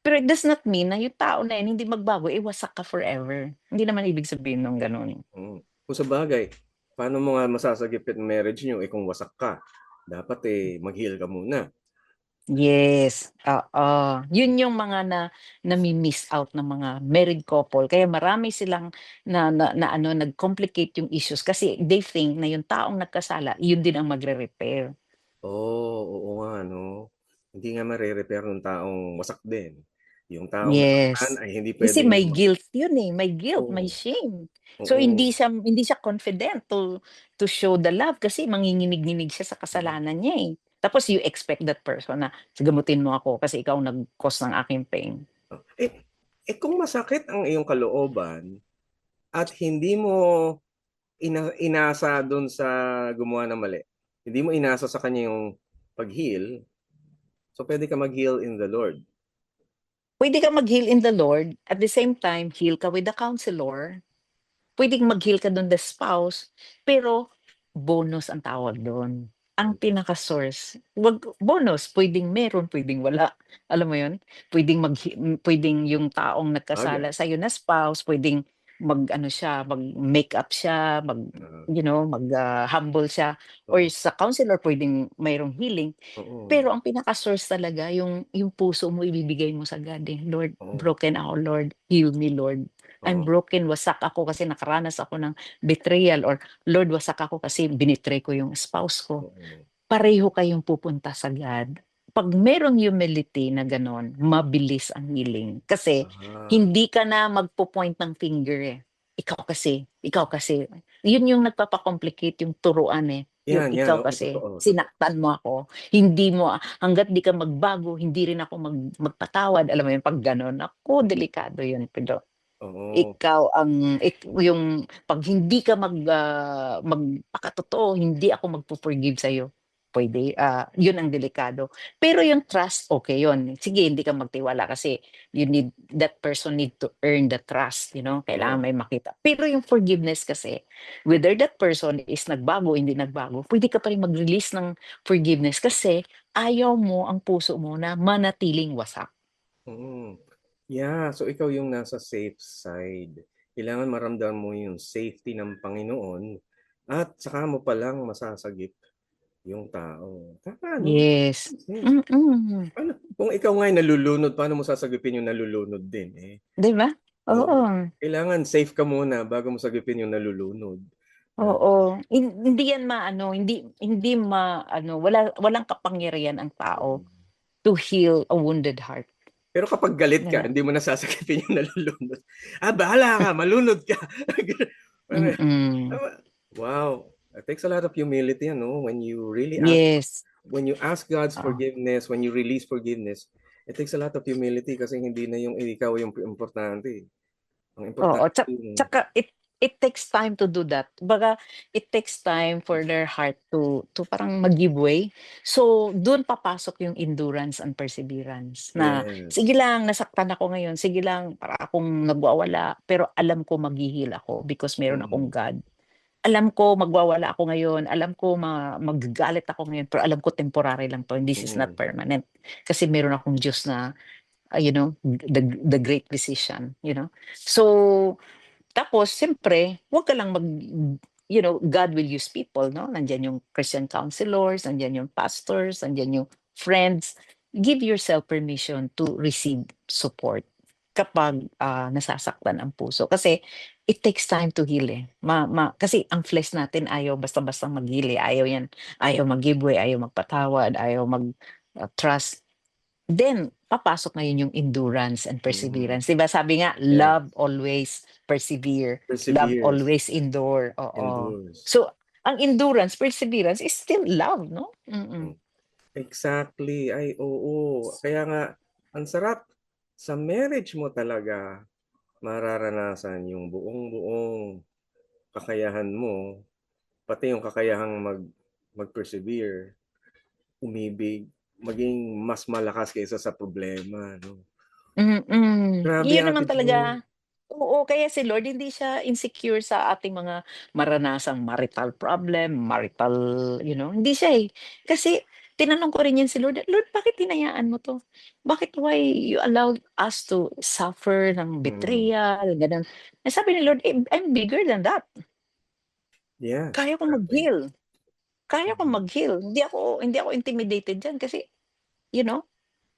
Pero it does not mean na yung tao na yun hindi magbago, wasak ka forever. Hindi naman ibig sabihin nung gano'n. Mm. Kung sabagay, paano mo nga masasagip yung marriage niyo, kung wasak ka? Dapat, mag-heal ka muna. Yes, oo. Yun yung mga nami-miss out ng mga married couple kaya marami silang na ano, nag-complicate yung issues kasi they think na yung taong nagkasala, yun din ang magre-repair. Oo nga 'no. Hindi nga mare-repair nung taong wasak din. Yung taong nasaktan Yes. ay hindi Kasi puwedeng may guilt yun, may guilt, may oo, shame. So oo. hindi siya confident to show the love kasi manginginig-nginig siya sa Mm. kasalanan niya, eh. Tapos you expect that person na, "Gamutin mo ako kasi ikaw nag-cause ng aking pain." Oh, kung masakit ang iyong kalooban at hindi mo inasa dun sa gumawa ng mali, hindi mo inasa sa kanya yung pag-heal, so puwede ka mag-heal in the Lord. Puwede kang mag-heal in the Lord, at the same time heal ka with the counselor. Puwedeng mag-heal ka dun the spouse, pero bonus ang tawag dun. Ang pinaka-source, bonus, puwedeng meron, puwedeng wala, alam mo yun? Puwedeng yung taong Sabagay, nagkasala sa'yo na spouse, puwedeng mag-ano siya, mag-makeup siya, oo, humble siya, or oo, sa counselor puwedeng mayroong healing. oo, Pero ang pinaka-source talaga yung puso mo ibibigay mo sa God, eh. "Lord, oo, broken ako, Lord, heal me, Lord. I'm oo, broken, wasak ako kasi nakaranas ako ng betrayal," or "Lord, wasak ako kasi binitray ko yung spouse ko." oo. Pareho kayong pupunta sa God. 'Pag merong humility na gano'n, mabilis ang healing. Kasi Ah, hindi ka na magpo-point ng finger, eh. Ikaw kasi." Yun yung nagpapa-complicate yung turuan, eh. Yung yan, ikaw oo, kasi, totoo, totoo. sinaktan mo ako, hindi mo hangga't di ka magbago, hindi rin ako magpatawad. Alam mo yun, 'pag gano'n, naku, delikado yun, Oo, ikaw ang yung 'pag hindi ka magpakatotoo, hindi ako magfo-forgive sa'yo. Yun ang delikado. Pero yung trust, okey yun. Sige, hindi ka magtiwala kasi that person need to earn the trust, oo, kailangan may makita. Pero yung forgiveness kasi, whether that person is nagbago, hindi nagbago, puwede ka pa rin mag-release ng forgiveness kasi ayaw mo ang puso mo na manatiling wasak. mm. Yeah, so ikaw yung nasa safe side. Kailangan maramdaman mo yung safety ng Panginoon at saka mo palang masasagip yung tao. Tama 'no? Yes, Yes. mm. Paano kung ikaw nga ay nalulunod, paano mo sasagipin yung nalulunod din, 'Di ba? oo. Oo, Kailangan safe ka muna bago mo sagipin yung nalulunod. Ah, oo. Hindi yan maano, hindi maano, walang kapangyarihan ang tao mm. to heal a wounded heart, Pero kapag galit ka, wala. hindi mo na sasagipin yung nalulunod. Bahala ka, malunod ka. Parang Mm. tama. Wow, it takes a lot of humility ano, Yes, when you ask God's oo. forgiveness, when you release forgiveness, it takes a lot of humility kasi hindi na yung ikaw yung importante, eh. Ang Oo, importante yung tsaka it takes time to do that. Kumbaga, it takes time for their heart to parang mag-give way. So, dun papasok yung endurance and perseverance na, yes. sige lang, nasaktan ako ngayon, sige lang, para akong nagwawala, pero alam ko maghi-heal ako because meron akong Mm, God. Alam ko magwawala ako ngayon, alam ko magagalit ako ngayon, pero alam ko temporary lang 'to, this is not mm, permanent. Kasi meron akong Diyos na, the great physician. So, tapos siyempre, 'wag ka lang God will use people 'no, nandiyan yung Christian counselors, nandiyan yung pastors, nandiyan yung friends. Give yourself permission to receive support kapag, nasasaktan ang puso. Kasi it takes time to heal, eh. Kasi ang flesh natin ayaw basta-bastang mag-heal, eh, ayaw mag-give way, ayaw magpatawad, ayaw trust. Then, papasok ngayon yung endurance and mm. perseverance. 'Di ba sabi nga, Yes, love always persevere, love perseveres, always endure, oo. endures. So, ang endurance, perseverance is still love 'no? Mm. Hmm, exactly. Ay, oo. Kaya nga ang sarap. Sa marriage mo talaga mararanasan yung buong-buong kakayahan mo, pati yung kakayahang mag-persevere, umibig, maging mas malakas kaysa sa problema, no? Grabe, Yun Ate naman Joy. talaga. Oo, kaya si Lord hindi siya insecure sa ating mga maranasang marital problem, marital, hindi siya eh. Kasi tinanong ko rin yan si Lord, Lord, bakit hinayaan mo 'to? Bakit why you allowed us to suffer ng Mm. betrayal, gano'n. Eh, sabi ni Lord, I'm bigger than that. Yes, Kaya kong exactly. mag-heal. Kaya kong Mhm. mag-heal. Hindi ako intimidated diyan kasi, you know,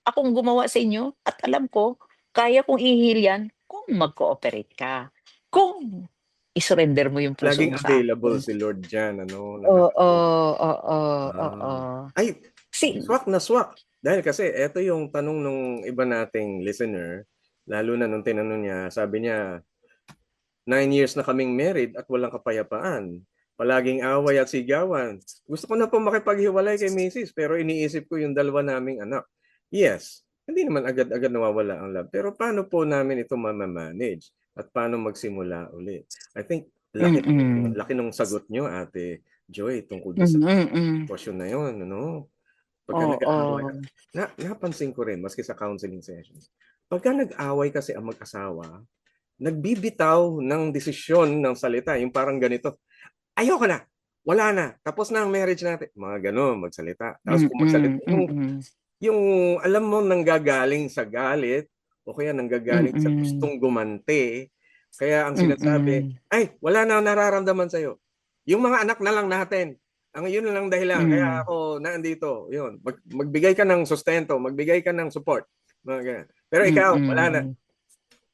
akong gumawa sa inyo at alam ko kaya kong i-heal 'yan kung mag-cooperate ka. Kung i-surrender mo yung puso Laging mo sa available akin. si Lord diyan, ano, Oo, nakakatuwa. oo, oo. Ah. Ay, Kasi swak na swak. Dahil kasi eto yung tanong nung iba nating listener, lalo na nung tinanong niya, sabi niya, 9 years na kaming married at walang kapayapaan. Palaging away at sigawan. Gusto ko na po makipaghiwalay kay Mrs. pero iniisip ko yung dalawa naming anak. Yes, hindi naman agad-agad nawawala ang love. Pero paano po namin ito mamamanage? At paano magsimula uli? I think mm. laki nung sagot nyo, Ate Joy, tungkol doon sa Mm. sitwasyon na yun. Ano? Pagka nag-aaway, Oo. napansin ko rin, maski sa counseling session, pagka nag-away kasi ang mag-asawa, nagbibitaw ng desisyon ng salita, yung parang ganito, ayoko na, wala na, tapos na ang marriage natin. Mga gano'n, magsalita. Tapos kung magsalita, Mm. yung alam mo nanggagaling sa galit, o kaya nanggagaling sa Mm. gustong gumante, kaya ang sinasabi, Mm. ay, wala na nararamdaman sa'yo. Yung mga anak na lang natin. Ang yun lang dahilan. Kaya Hmm. ako nandito. Yun. Magbigay ka ng sustento, magbigay ka ng support. Mga ganyan. Pero ikaw, wala na. Mm.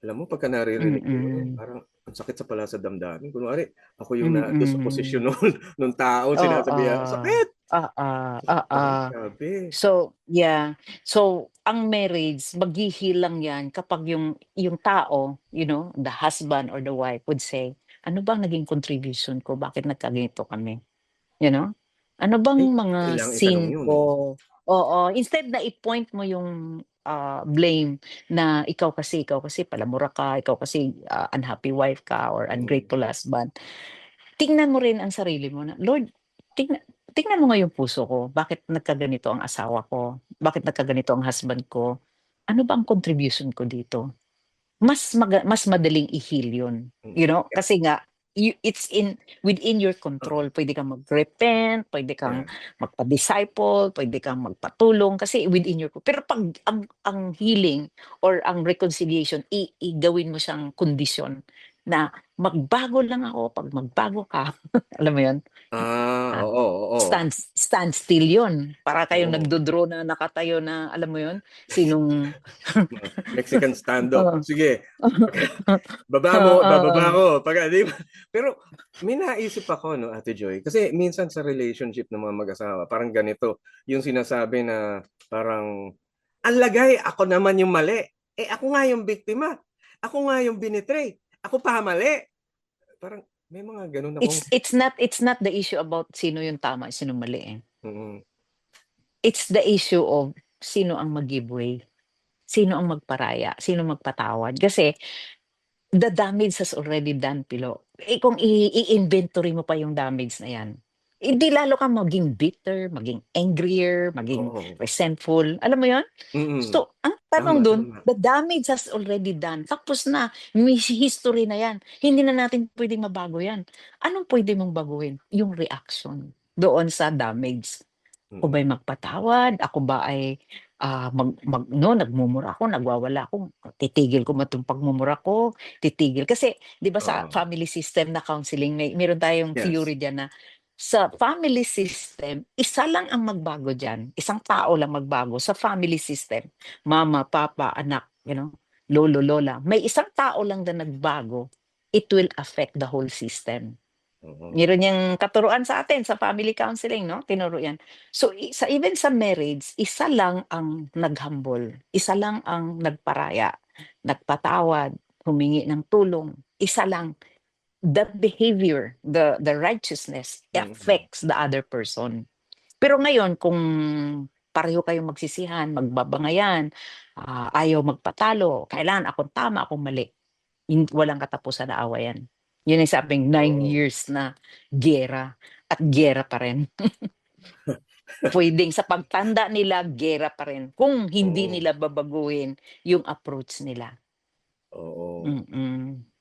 Alam mo, pagka naririnig ko yun, Mm. parang ang sakit sa pala sa damdamin. Kunwari, ako yung nandun sa Mm. posisyon nung tao, Oo. sinasabihan, sakit! Oo, oo. Grabe. So, yeah. So, ang marriage, maghi-heal lang 'yan kapag yung tao, the husband or the wife would say, "Ano bang naging contribution ko? Bakit nagkaganito kami?" You know? Ano bang Ay, mga kailangan itanong sin yun eh. ko? Oo, instead na i-point mo yung, blame na ikaw kasi palamura ka, ikaw kasi, unhappy wife ka or Mm. ungrateful husband. Tingnan mo rin ang sarili mo na, "Lord, tingnan tingnan mo nga yung puso ko, bakit nagkaganito ang asawa ko? Bakit nagkaganito ang husband ko? Ano ba ang contribution ko dito?" Mas madaling i-heal yun, Mm. kasi nga it's within your control. Puwede kang mag-repent, puwede kang Yeah. magpa-disciple, puwede kang magpatulong kasi within your pero 'pag ang healing or ang reconciliation gawin mo siyang kondisyon na magbago lang ako 'pag magbago ka, alam mo yun? Ah, Oo, oo. stand still yun, para kayong Oo. nagdo-draw na nakatayo na alam mo yun, sinong Mexican standoff. oo. Sige, baba mo, bababa Oo. ko. Pagka, di ba? Pero may naisip ako, no, Ate Joy. Kasi minsan sa relationship ng mga mag-asawa, parang ganito, yung sinasabi na parang, ang lagay, ako naman yung mali. Eh, ako nga yung biktima. Ako nga yung binitray. Ako pa mali. Parang may mga ganun akong, It's not the issue about sino yung tama, sino mali, eh. mm, It's the issue of sino ang mag-give way, sino ang magparaya, sino magpatawad. Kasi the damage has already done, Pilo. Eh, kung i-inventory mo pa yung damage na yan, hindi lalo kang maging bitter, maging angrier, maging oo. resentful. Alam mo yun? Mm, So, ang tanong tama, dun, tama. the damage has already done. Tapos na, may history na yan. Hindi na natin pwedeng mabago yan. Anong pwede mong baguhin? Yung reaction doon sa damage. Ako Mm, ba'y magpatawad? Ako ba ay, no, nagmumura ako, nagwawala ako, titigil ko ba 'tong pagmumura ko, titigil kasi 'di ba sa oo. family system na counseling meron tayong Yes. theory diyan na sa family system, isa lang ang magbago diyan, isang tao lang magbago sa family system, mama, papa, anak, lolo, lola. May isang tao lang na nagbago, it will affect the whole system. Oo. Meron yang katuruan sa atin sa family counseling 'no, tinuro 'yan. So, even sa marriage, isa lang ang nag-humble, isa lang ang nagparaya, nagpatawad, humingi ng tulong, isa lang. That behavior, the righteousness Mm. affects the other person. Pero ngayon kung pareho kayong magsisihan, magbabangayan, ayaw magpatalo, kailangan akong tama, akong mali, walang katapusan na awayan. Yun ang sabing 9 Oo. years na giyera at giyera pa rin. Puwedeng sa pagtanda nila giyera pa rin kung hindi Oo. nila babaguhin yung approach nila. Oo.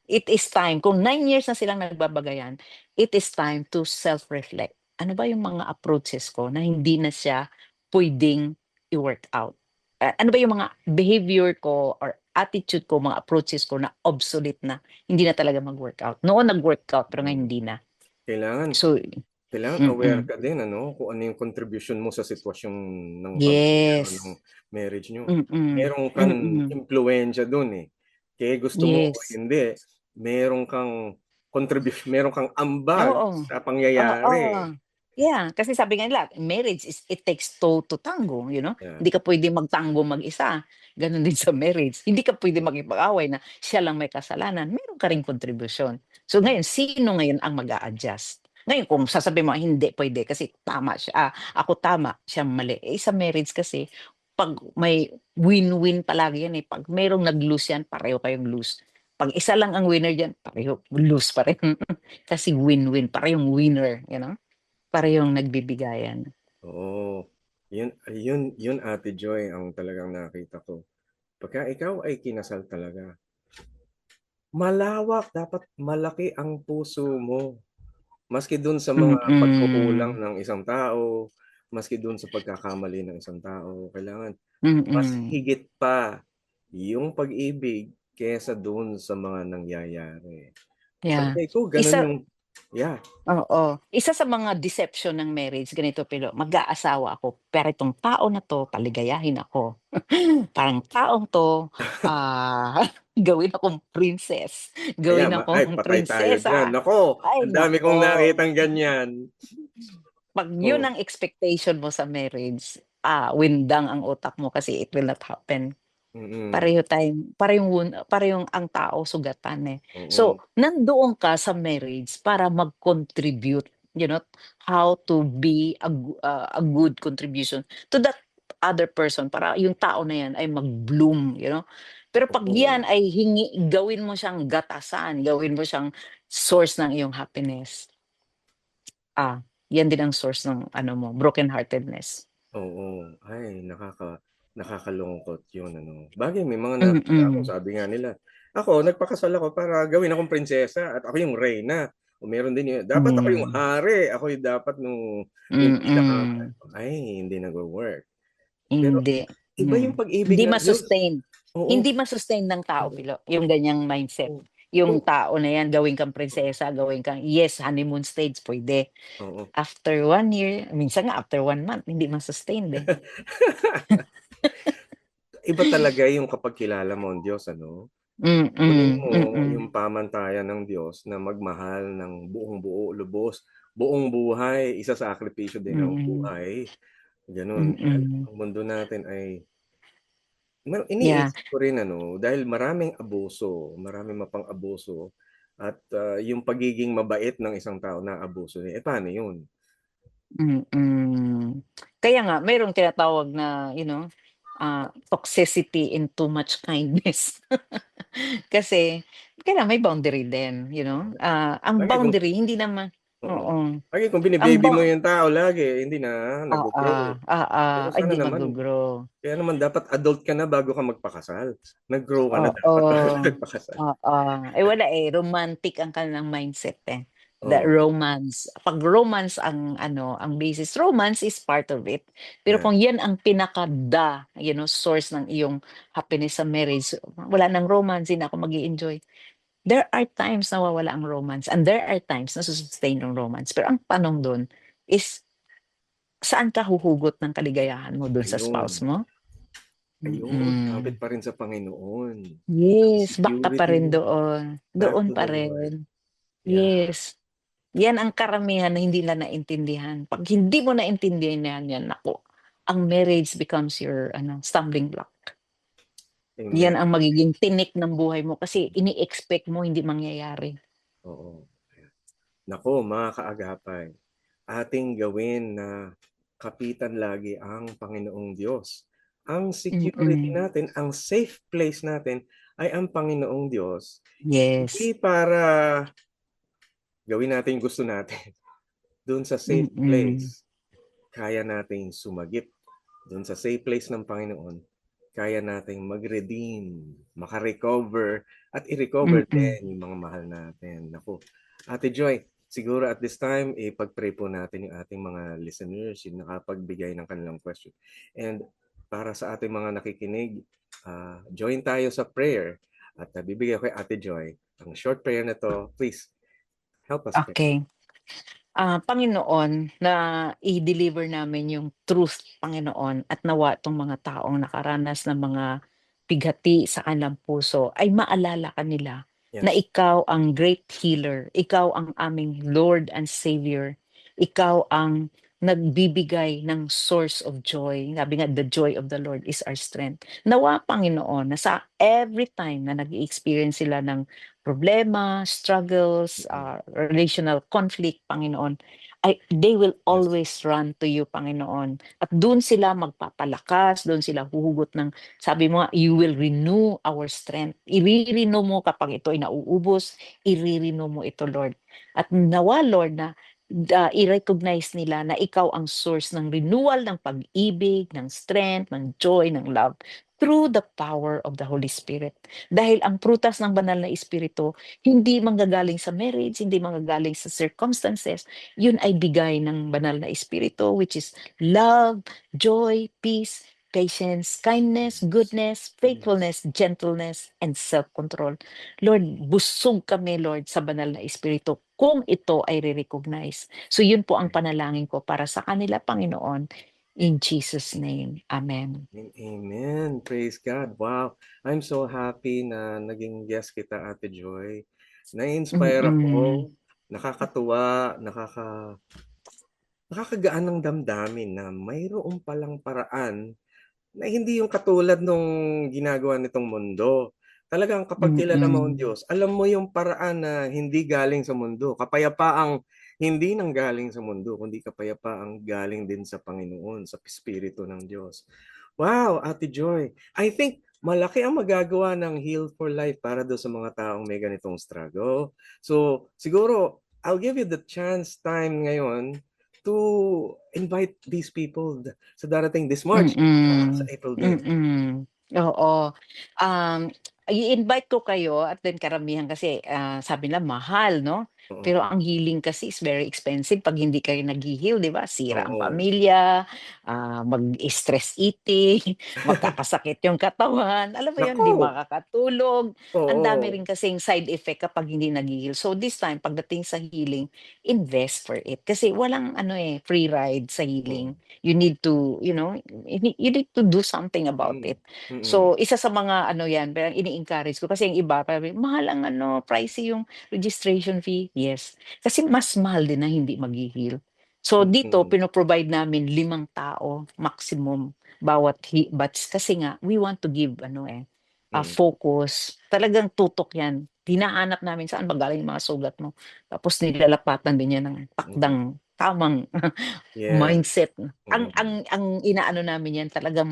It is time kung 9 years na silang nagbabagayan, it is time to self-reflect. Ano ba yung mga approaches ko na hindi na siya puwedeng i-work out? Ano ba yung mga behavior ko or attitude ko, mga approaches ko na obsolete na, hindi na talaga mag-workout. Noon nag-workout pero ngayon Mm. hindi na. Kailangan So aware mm. ka din ano, kung ano yung contribution mo sa sitwasyon ng pamilya o ng Yes. marriage niyo. Mm. Meron kang Mm. impluwensiya dun, eh. Kaya gusto mo o Yes. hindi, meron kang meron kang ambag Oo. sa Oo. pangyayari. Yeah, kasi sabi nga nila, marriage is it takes two to tango, you know? Yeah. Hindi ka puwedeng magtango mag-isa. Gano'n din sa marriage. Hindi ka puwedeng makipag-away na siya lang may kasalanan, meron ka ring kontribusyon. So ngayon, sino ngayon ang mag-a-adjust? Ngayon kung sasabihin mo, "Hindi puwede kasi tama siya, ako tama, siya mali." Eh, sa marriage kasi 'pag may win-win palagi yan, eh. 'Pag merong nag-lose yan, pareho kayong lose. 'Pag isa lang ang winner diyan, pareho lose pa rin. Kasi win-win, parehong winner, you know? Parehong nagbibigayan. Oo. Yun Ate Joy ang talagang nakita ko. Pagka ikaw ay kinasal talaga, malawak, dapat malaki ang puso mo. Maski dun sa mga pagkukulang Mm. ng isang tao, maski dun sa pagkakamali ng isang tao, kailangan mas Mm. higit pa yung pag-ibig kaysa dun sa mga nangyayari. Yeah. Palagay ko ganun Isa yung yeah. Oo. Isa sa mga deception ng marriage ganito Pilo, mag-aasawa ako pero itong tao na 'to paligayahin ako. Parang taong 'to, gawin akong princess, gawin Ay akong patay tayo diyan. prinsesa. Naku, Ay ang dami kong naku! nakitang ganyan. 'Pag yun Oh, ang expectation mo sa marriage, windang ang utak mo kasi it will not happen. mm. Parehong ang tao sugatan, eh. Oo, So, nandoon ka sa marriage para mag-contribute, you know, how to be a good contribution to that other person para yung tao na yan ay mag-bloom, you know. Pero 'pag yan oo, ay gawin mo siyang gatasan, gawin mo siyang source ng iyong happiness, ah, yan din ang source ng ano mo, brokenheartedness. oo. Ay nakakalungkot yun ano. Bagay may mga nakita ako Mm. sabi nga nila, ako nagpakasal ako para gawin akong prinsesa at ako yung reyna. O meron din yun, dapat ako yung Hmm. hari, ako yung dapat yung pinaka Mm. ay hindi nagwo-work. Pero Hindi, iba yung pag-ibig hindi ng Diyos. ma-sustain. Oo, Hindi ma-sustain ng tao Pilo, yung ganyang mindset. oo, Yung oo, tao na yan gawin kang prinsesa, gawin kang yes, honeymoon stage puwede. oo. After 1 year, minsan nga after 1 month hindi ma-sustain eh. Iba talaga yung kapag kilala mo ang Diyos ano? Kunin Mm, mo yung mm, pamantayan ng Diyos na magmahal ng buong-buo, lubos, buong buhay, isasakripisyo din ang mm, buhay, gano'n. Dahil mm. ang mundo natin ay Yeah, iniisip ko rin ano, dahil maraming abuso, maraming mapang-abuso at, yung pagiging mabait ng isang tao naabuso niya, eh, paano yun? mm. Kaya nga merong tinatawag na, you know, toxicity and too much kindness. Kasi kailangan may boundary din, you know? Ang Bagay kung boundary hindi naman oo, oo, bagay kung ang bini-baby mo ba yung tao lagi, hindi na oo, naggo-grow. oo, Pero sana hindi naman mag-go-grow. kaya naman dapat adult ka na bago ka magpakasal. Nag-grow ka na dapat bago ka Oo, nagpakasal. oo. Wala, romantic ang kanilang mindset, eh. The Oo, romance 'pag romance ang ano, ang basis, romance is part of it. Pero yeah, kung 'yan ang you know, source ng iyong happiness sa marriage, wala ng romance, hindi na ako mag-e-enjoy. There are times na nawawala ang romance and there are times nasu-sustain yung romance. Pero ang tanong dun is, saan ka huhugot ng kaligayahan mo, dun sa spouse ayun, mo? ayun, kapit Mm. pa rin sa Panginoon. Yes, back ka pa Security rin mo, doon. back Doon to pa the Lord. rin. Yeah, Yes. Yan ang karamihan na hindi nila naintindihan. 'Pag hindi mo naintindihan yan, naku, ang marriage becomes your ano, stumbling block. amen, Yan ang magiging tinik ng buhay mo kasi ini-expect mo hindi mangyayari. oo. Naku, mga kaagapay, ating gawin na kapitan lagi ang Panginoong Diyos. Ang security Mm. natin, ang safe place natin ay ang Panginoong Diyos. Yes. Hindi para gawin natin yung gusto natin. Doon sa safe place, kaya nating sumagip. Doon sa safe place ng Panginoon, kaya nating mag-redeem, makarecover, at i-recover din yung mga mahal natin. Naku, Ate Joy, siguro at this time, pag-pray po natin yung ating mga listeners, yung nakapagbigay ng kanilang question. And para sa ating mga nakikinig, join tayo sa prayer. At bibigyan ko kay Ate Joy ang short prayer na to. Please, help us pray. Okay. Panginoon, na i-deliver namin yung truth, Panginoon, at nawa itong mga taong nakaranas ng mga pighati sa kanilang puso ay maalala kanila na Yes. ikaw ang great healer, ikaw ang aming Lord and Savior, ikaw ang nagbibigay ng source of joy. Sabi nga, the joy of the Lord is our strength. Nawa, Panginoon, na sa every time na nag-experience sila ng problema, struggles, relational conflict, Panginoon, they will always run to you, Panginoon. At doon sila magpapalakas, doon sila huhugot ng, sabi mo nga, you will renew our strength. I-renew mo kapag ito ay nauubos, i-renew mo ito, Lord. At nawa, Lord, na i-recognize nila na ikaw ang source ng renewal, ng pag-ibig, ng strength, ng joy, ng love, through the power of the Holy Spirit. Dahil ang prutas ng banal na Espiritu, hindi manggagaling sa marriage, hindi manggagaling sa circumstances, yun ay bigay ng banal na Espiritu, which is love, joy, peace, patience, kindness, goodness, faithfulness, gentleness, and self-control. Lord, busog kami, Lord, sa banal na Espiritu kung ito ay re-recognize. So yun po ang panalangin ko para sa kanila, Panginoon. In Jesus' name, Amen. Amen. Praise God. Wow. I'm so happy na naging guest kita, Ate Joy. Na-inspire ako. Nakakatuwa, nakakagaan ng damdamin na mayroon palang paraan na hindi yung katulad nung ginagawa nitong mundo. Talagang kapag kilala mo ang Diyos, alam mo yung paraan na hindi galing sa mundo. Kapayapaang hindi nang galing sa mundo, kundi kapayapaang galing din sa Panginoon, sa Espiritu ng Diyos. Wow, Ate Joy. I think malaki ang magagawa ng Heal for Life para do sa mga taong may ganitong struggle. So, siguro, I'll give you the chance time ngayon to invite these people sa darating this March, sa April Day. Oo. I-invite ko kayo at then karamihan kasi, sabi nila mahal 'no? Oo. Pero ang healing kasi is very expensive 'pag hindi kayo naghi-heal, 'di ba? Sira ang Oo. pamilya, mag-stress eating, magkakasakit yung katawan, alam mo yun, Naku! hindi makakatulog. Ang dami rin Oo. kasing side effect kapag hindi naghi-heal. So this time pagdating sa healing, invest for it. Kasi walang ano, free ride sa healing. You need to, you need to do something about Mm. it. Mm. So, isa sa mga ano yan, parang ini-encourage ko kasi yung iba, parang mahal ang ano, pricey yung registration fee. Yes. Kasi mas mahal din na hindi mag-heal. So, dito, Mm. pinoprovide namin 5 tao maximum bawat batch kasi nga, we want to give Mm. focus. Talagang tutok yan. Hinahanap namin saan ba galing yung mga sugat mo. Tapos nilalapatan din yan ng Mm. takdang tamang Yes. mindset. Ang Mm. ang ang inaano namin yan talagang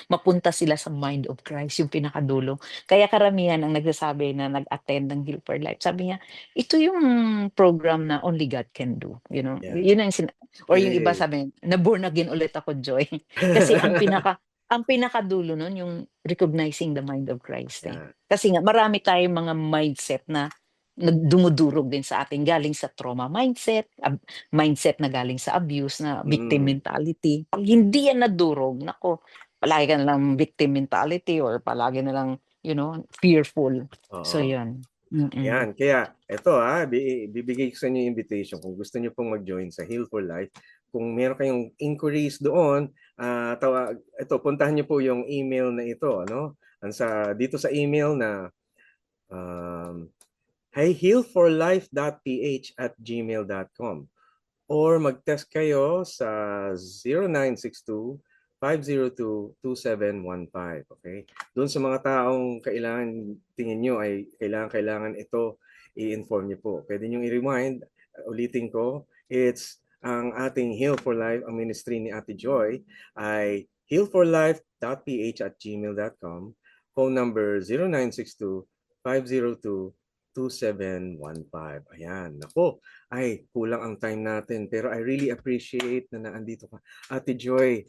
mapunta sila sa mind of Christ, yung pinakadulo. Kaya karamihan ang nagsasabi na nag-attend ng Heal for Life, sabi niya, ito yung program na only God can do, you know? Yeah. Yun ang or yung iba Yes. sabi, na born again ulit ako, Joy. Kasi ang pinakadulo nun yung recognizing the mind of Christ, eh. Yeah. Kasi nga marami tayong mga mindset na dumudurog din sa atin galing sa trauma mindset, mindset na galing sa abuse na victim Mm. mentality. 'Pag hindi yan nadurog, naku, palagi ka na lang victim mentality or palagi na lang, fearful. So Oo. yun. Ayan, kaya eto bibigay ko sa inyo yung invitation kung gusto niyo pong mag-join sa Heal for Life. Kung meron kayong inquiries doon, ito puntahan niyo po yung email na ito, ano? Dito sa email na healforlife.ph@gmail.com or mag-text kayo sa 0962-502-2715. Okay? Doon sa mga taong tingin nyo ay kailangan ito, i-inform nyo po. Pwede nyo i-remind, ulitin ko, it's ang ating Heal for Life, ang ministry ni Ate Joy ay healforlife.ph@gmail.com, phone number 0962-502-2715. 2715. Ayan, nako. Ay, kulang ang time natin. Pero I really appreciate na naandito ka. Ate Joy,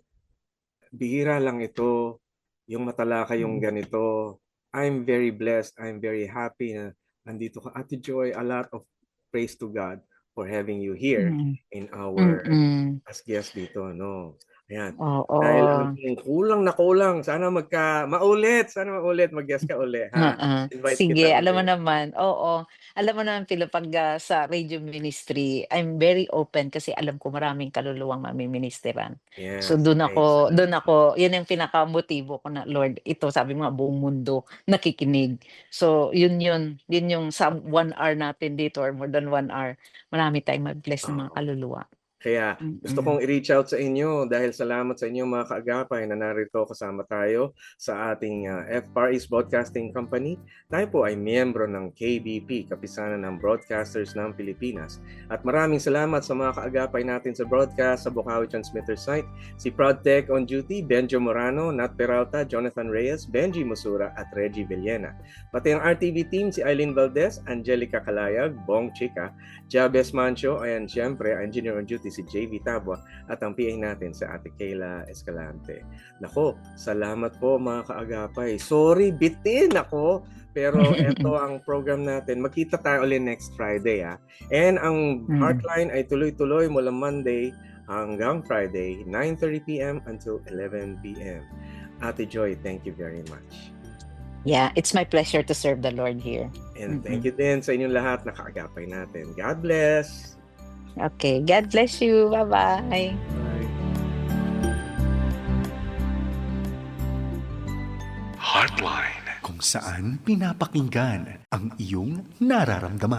bihira lang ito. Yung matalakay yung ganito. I'm very blessed. I'm very happy na nandito ka. Ate Joy, a lot of praise to God for having you here Mm. in our Mm-mm. as guest dito, no? Ayan. Oo. Dahil ang kulang na kulang, sana maulit, mag-guest ka uli, ha? Invite Sige, kita alam mo ulit. naman, oo. Alam mo naman, Philo, pag sa radio ministry, I'm very open kasi alam ko maraming kaluluwang mamiministeran. So Yes, ay, doon ako, yun yung pinakamotibo ko na, Lord, ito sabi mo nga, buong mundo nakikinig. So yun yung sa 1 hour natin dito or more than 1 hour, marami tayong mag-bless ng mga oo. kaluluwa. Kaya gusto Mm. kong i-reach out sa inyo dahil salamat sa inyo mga kaagapay na narito kasama tayo sa ating Far East Broadcasting Company. Tayo po ay miyembro ng KBP, Kapisanan ng Broadcasters ng Pilipinas. At maraming salamat sa mga kaagapay natin sa broadcast sa Bukawi Transmitter Site, si ProdTech on Duty, Benjo Morano, Nat Peralta, Jonathan Reyes, Benji Musura at Reggie Villena. Pati ang RTV team, si Eileen Valdez, Angelica Calayag, Bong Chica, Jabez Mancho, ayan siyempre, engineer on duty si JV Tabua at ang PA natin si Ate Kayla Escalante. Nako, salamat po mga kaagapay. Sorry, bitin ako. Pero ito ang program natin. Magkita tayo ulit next Friday. And ang Heartline ay tuloy-tuloy mula Monday hanggang Friday, 9:30 p.m. until 11 p.m. Ate Joy, thank you very much. Yeah, it's my pleasure to serve the Lord here. And thank you din sa inyong lahat na kaagapay natin. God bless! Okay, God bless you. Bye-bye. Bye. Heartline, kung saan pinapakinggan ang iyong nararamdaman.